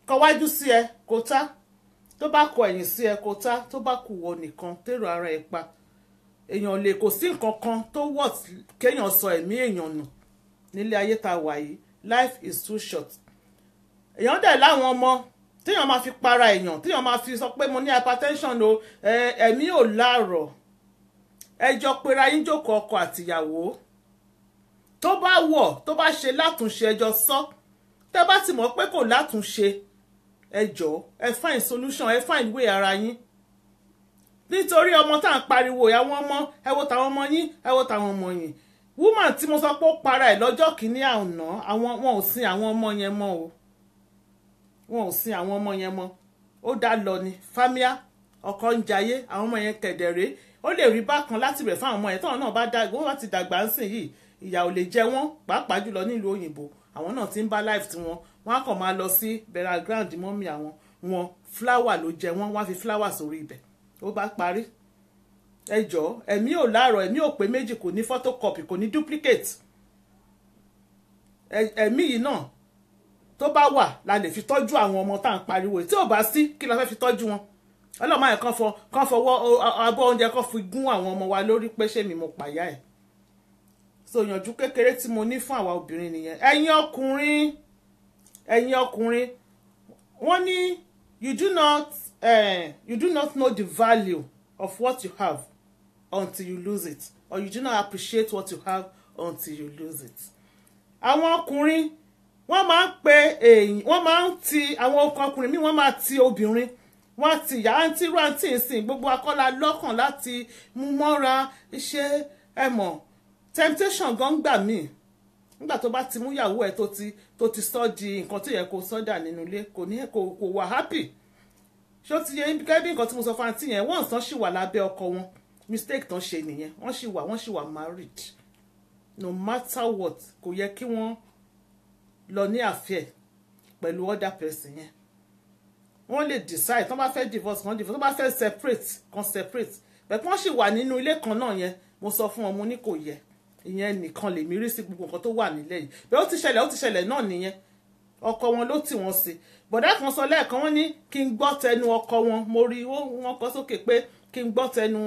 kọwájú sí ẹ kó tá tó bá kọ ẹ̀yìn sí ẹ kó tá tó bá kù wọ nìkan tèrò ara ẹ pa èèyàn lè kò sí nǹkan kan tó wọ̀ kéèyàn sọ ẹ̀mí èèyàn nù nílé ayé tá wà yìí life is too short èèyàn dẹ̀ láwọn ọmọ téèyàn máa fi para èèyàn téèyàn máa fi sọ pé mo ní hypertension o ẹ̀mí ò láàrọ̀ ẹjọ́ pera yín jókòó ọkọ àtìyàwó tó bá wọ̀ tó bá ṣe látúnṣe ẹjọ́ sọ tẹ́ bá ti mọ̀ pé kò látúnṣe ẹjọ́ ẹ find solution ẹ find way ara yín nítorí ọmọ tá à ń pariwo àwọn ọmọ ẹ wo tàwọn ọmọ yín ẹ wo tàwọn ọmọ yín woman tí mo sọ pé ó para ẹ̀ lọ́jọ́ kìíní àná wọn ò sin àwọn ọmọ yẹn mọ́ o wọn ò sin àwọn ọmọ yẹn mọ́ ó dá lọ ní fámíà ọkọ ń jayé àwọn ọmọ yẹn kẹ̀dẹ̀rẹ́ ó lè rí bákan láti rẹ̀ fáwọn ọmọ yẹn táwọn náà bá dàgbà wọ́n ti dàgbà ń sìn yìí ìyà ò lè jẹ wọ́n pàápàá jùlọ nílùú òyìnbó àwọn náà ti ń bá life tí wọ́n á kàn máa lọ sí burial ground mọ́mì àwọn wọn flower ló jẹ wọ́n á fi flower sórí ibẹ̀ ó bá parí ẹjọ́ ẹ̀mí ò láàrọ̀ ẹ̀mí ò pé méjì kò ní photocopy kò ní duplicate ẹ̀mí yìí náà tó bá wà la lè fi tọ́jú àwọn ọmọ tá à ń pariwo tí ò bá sí kí la fẹ́ fi tọ́jú wọn ọlọ́mọ yẹn kàn fọwọ́ abọ́ oúnjẹ kan fi gún àwọn ọmọ wa lórí pé ṣé mi mo pàyà ẹ̀ so ìyànjú kékeré tí mo ní fún àwa obìnrin nìyẹn ẹ̀yin ọkùnrin wọ́n ní you do not know the value of what you have until you lose it or you do not appreciate what you have until you lose it. àwọn ọkùnrin wọ́n máa ń pe èyí wọ́n máa ń ti àwọn ọkùnrin míì wọ́n máa ti obìnrin wọ́n ti ìyá àǹtí rú àǹtí ìsìn gbogbo akọ́lá lọ́kàn láti mú mọ́ra iṣẹ́ ẹ̀mọ́ temptation gan gbà mí nígbà tó bá ti mú ìyàwó ẹ̀ tó ti sọ di nǹkan tó yẹ kó sọ́dà nínú ilé kò wà happy. Ṣó ti yẹ gẹ́gẹ́ bí nǹkan tí mo sọ fún àǹtí yẹn wọ́n tán ṣì wà lábẹ́ ọkọ wọn mistake tán ṣe nìyẹn wọ́n ṣì wà married no matter what kò yẹ kí wọ́n lọ ní affair pẹ̀lú other person yẹn. Wọ́n lè decide tán bá fẹ́ divorce kan divorce tán bá fẹ́ separate bẹ́ẹ̀ wọ́n ṣì wà nínú ilé kan náà yẹn mo sọ fún wọn mo ní kò yẹ ìyẹn nìkan lèmi rí sí gbogbo nǹkan tó wà nílẹ̀ yìí bẹ́ẹ̀ ó ti ṣẹlẹ̀ náà nìyẹn ọkọ wọn ló tì wọ́n sí bọ̀dá kan sọ lẹ́ẹ̀kan wọ́n ní kí n gbọ́ tẹnu ọkọ wọn mo rí wọ́n kọ sókè pé kí n gbọ́ tẹnu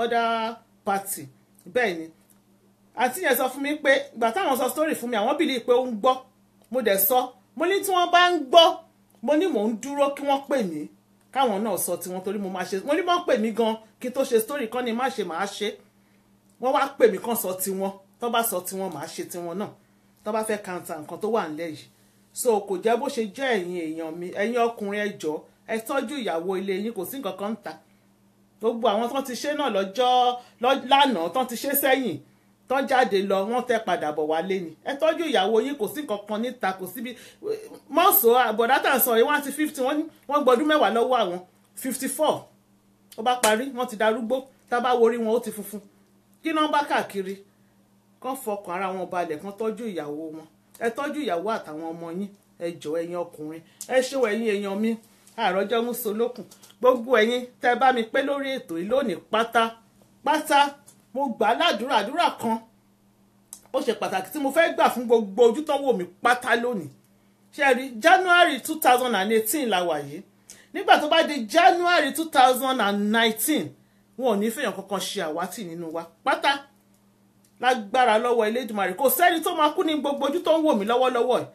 other party bẹ́ẹ̀ ni àti yẹn sọ fún mi pé ìgbà táwọn sọ story fún mi àwọn bìlí pé ó ń gbọ́ mo dẹ̀ sọ mo ní tí wọ́n bá ń gbọ́ mo ní mò ń dúró kí wọ́n pè mí káwọn náà sọ tiwọn torí mo máa ṣe mo ní wọ́n pè mí gan kí tó ṣe story kan ni má ṣe máa ṣe wọ́n wá pè mí kàn sọ tiwọn tó bá sọ tiwọn máa ṣe tiwọn náà tó bá fẹ́ counter nǹkan tó wà nílẹ̀ yìí so kò jẹ́ bó ṣe jẹ́ ẹ̀yin èèyàn mi ẹ̀yin ọkùnrin ẹ jọ̀ọ́ ẹ tọ́jú ìyàwó ilé yín kò sí nǹkan kan ń ta gbogbo àwọn tó ti ṣe náà lánàá tó ti ṣe sẹ́yìn tó jáde lọ wọ́n tẹ́ padà bọ̀ wálé ni ẹ tọ́jú ìyàwó yín kò sí nǹkan kan níta kò síbi mọ́sọ̀ àbọ̀dá tà ń sọ yìí wọ́n ti 50 wọ́n gbọ́dún mẹ́wàá lọ́wọ́ àwọn 54 ó bá parí wọ́n ti darúgbó tá bá worí wọn ó ti funfun kí náà bá káàkiri kán fọkàn ara wọn balẹ̀ kán tọ́jú ìyàwó wọn ẹ tọ́jú ìyàwó àtàwọn ọmọ yín ẹ jọ̀ọ́ ẹ̀yin ọkùnrin ẹ ṣéwọ ẹ̀yin èèyàn mi àròjọ musolókun gbogbo ẹ̀yin tẹ́ bá mi pé lórí ètò yìí lónìí pátápátá mo gbà àdúrà kan ó ṣe pàtàkì tí mo fẹ́ gbà fún gbogbo ojú tó wò mí pátá lónìí ṣe rí January 2018 la wà yìí nígbà tó bá di January 2019 wọn ò ní fèèyàn kankan ṣe àwátì nínú wa pátá lágbára lọ́wọ́ Elédùmarè kò sẹ́ni tó máa kú ní gbogbo ojú tó ń wò mí lọ́wọ́lọ́wọ́ ẹ̀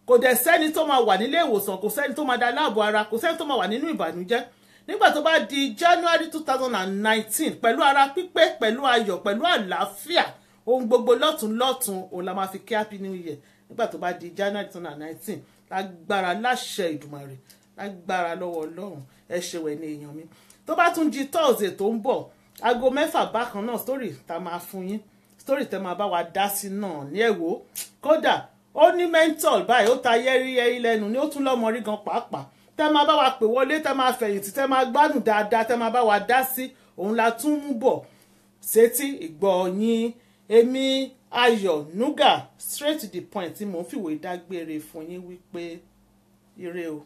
kò dẹ̀ sẹ́ni tó máa wà nílé ìwòsàn kò sẹ́ni tó máa da láàbò ara kò sẹ́ni tó máa wà nínú ìbànújẹ́ nígbà tó bá di January 2019 pẹ̀lú ara pípé pẹ̀lú ayọ̀ pẹ̀lú àlàáfíà ohun gbogbo lọ́tún òun la máa fi kí happy new year nígbà tó bá di January 2019 lágbára láṣẹ Ìdùmarè lágbára lọ́wọ́ Ọlọ́run ẹ ṣèwẹ̀ ní èèyàn mi tó bá tún di Thursday tó ń bọ̀ aago 6 bákan náà story tá máa fún yín story tẹ́ máa bá wa dá sí náà ní ẹ̀wò kódà ó ní mental báyìí ó ta yẹ́rí lẹ́nu ni ó tún lọ́mọ rí gan pàápàá tẹ́ máa bá wa pè wọlé tẹ́ máa fẹ̀yìntì tẹ́ máa gbádùn dáadáa tẹ́ máa bá wa dá sí òun la tún mú bọ̀ sétí ìgbọ́ yín èmi Ayọ̀ Nuga straight to the point tí mò ń fìwé dágbére fún yín wípé ire o.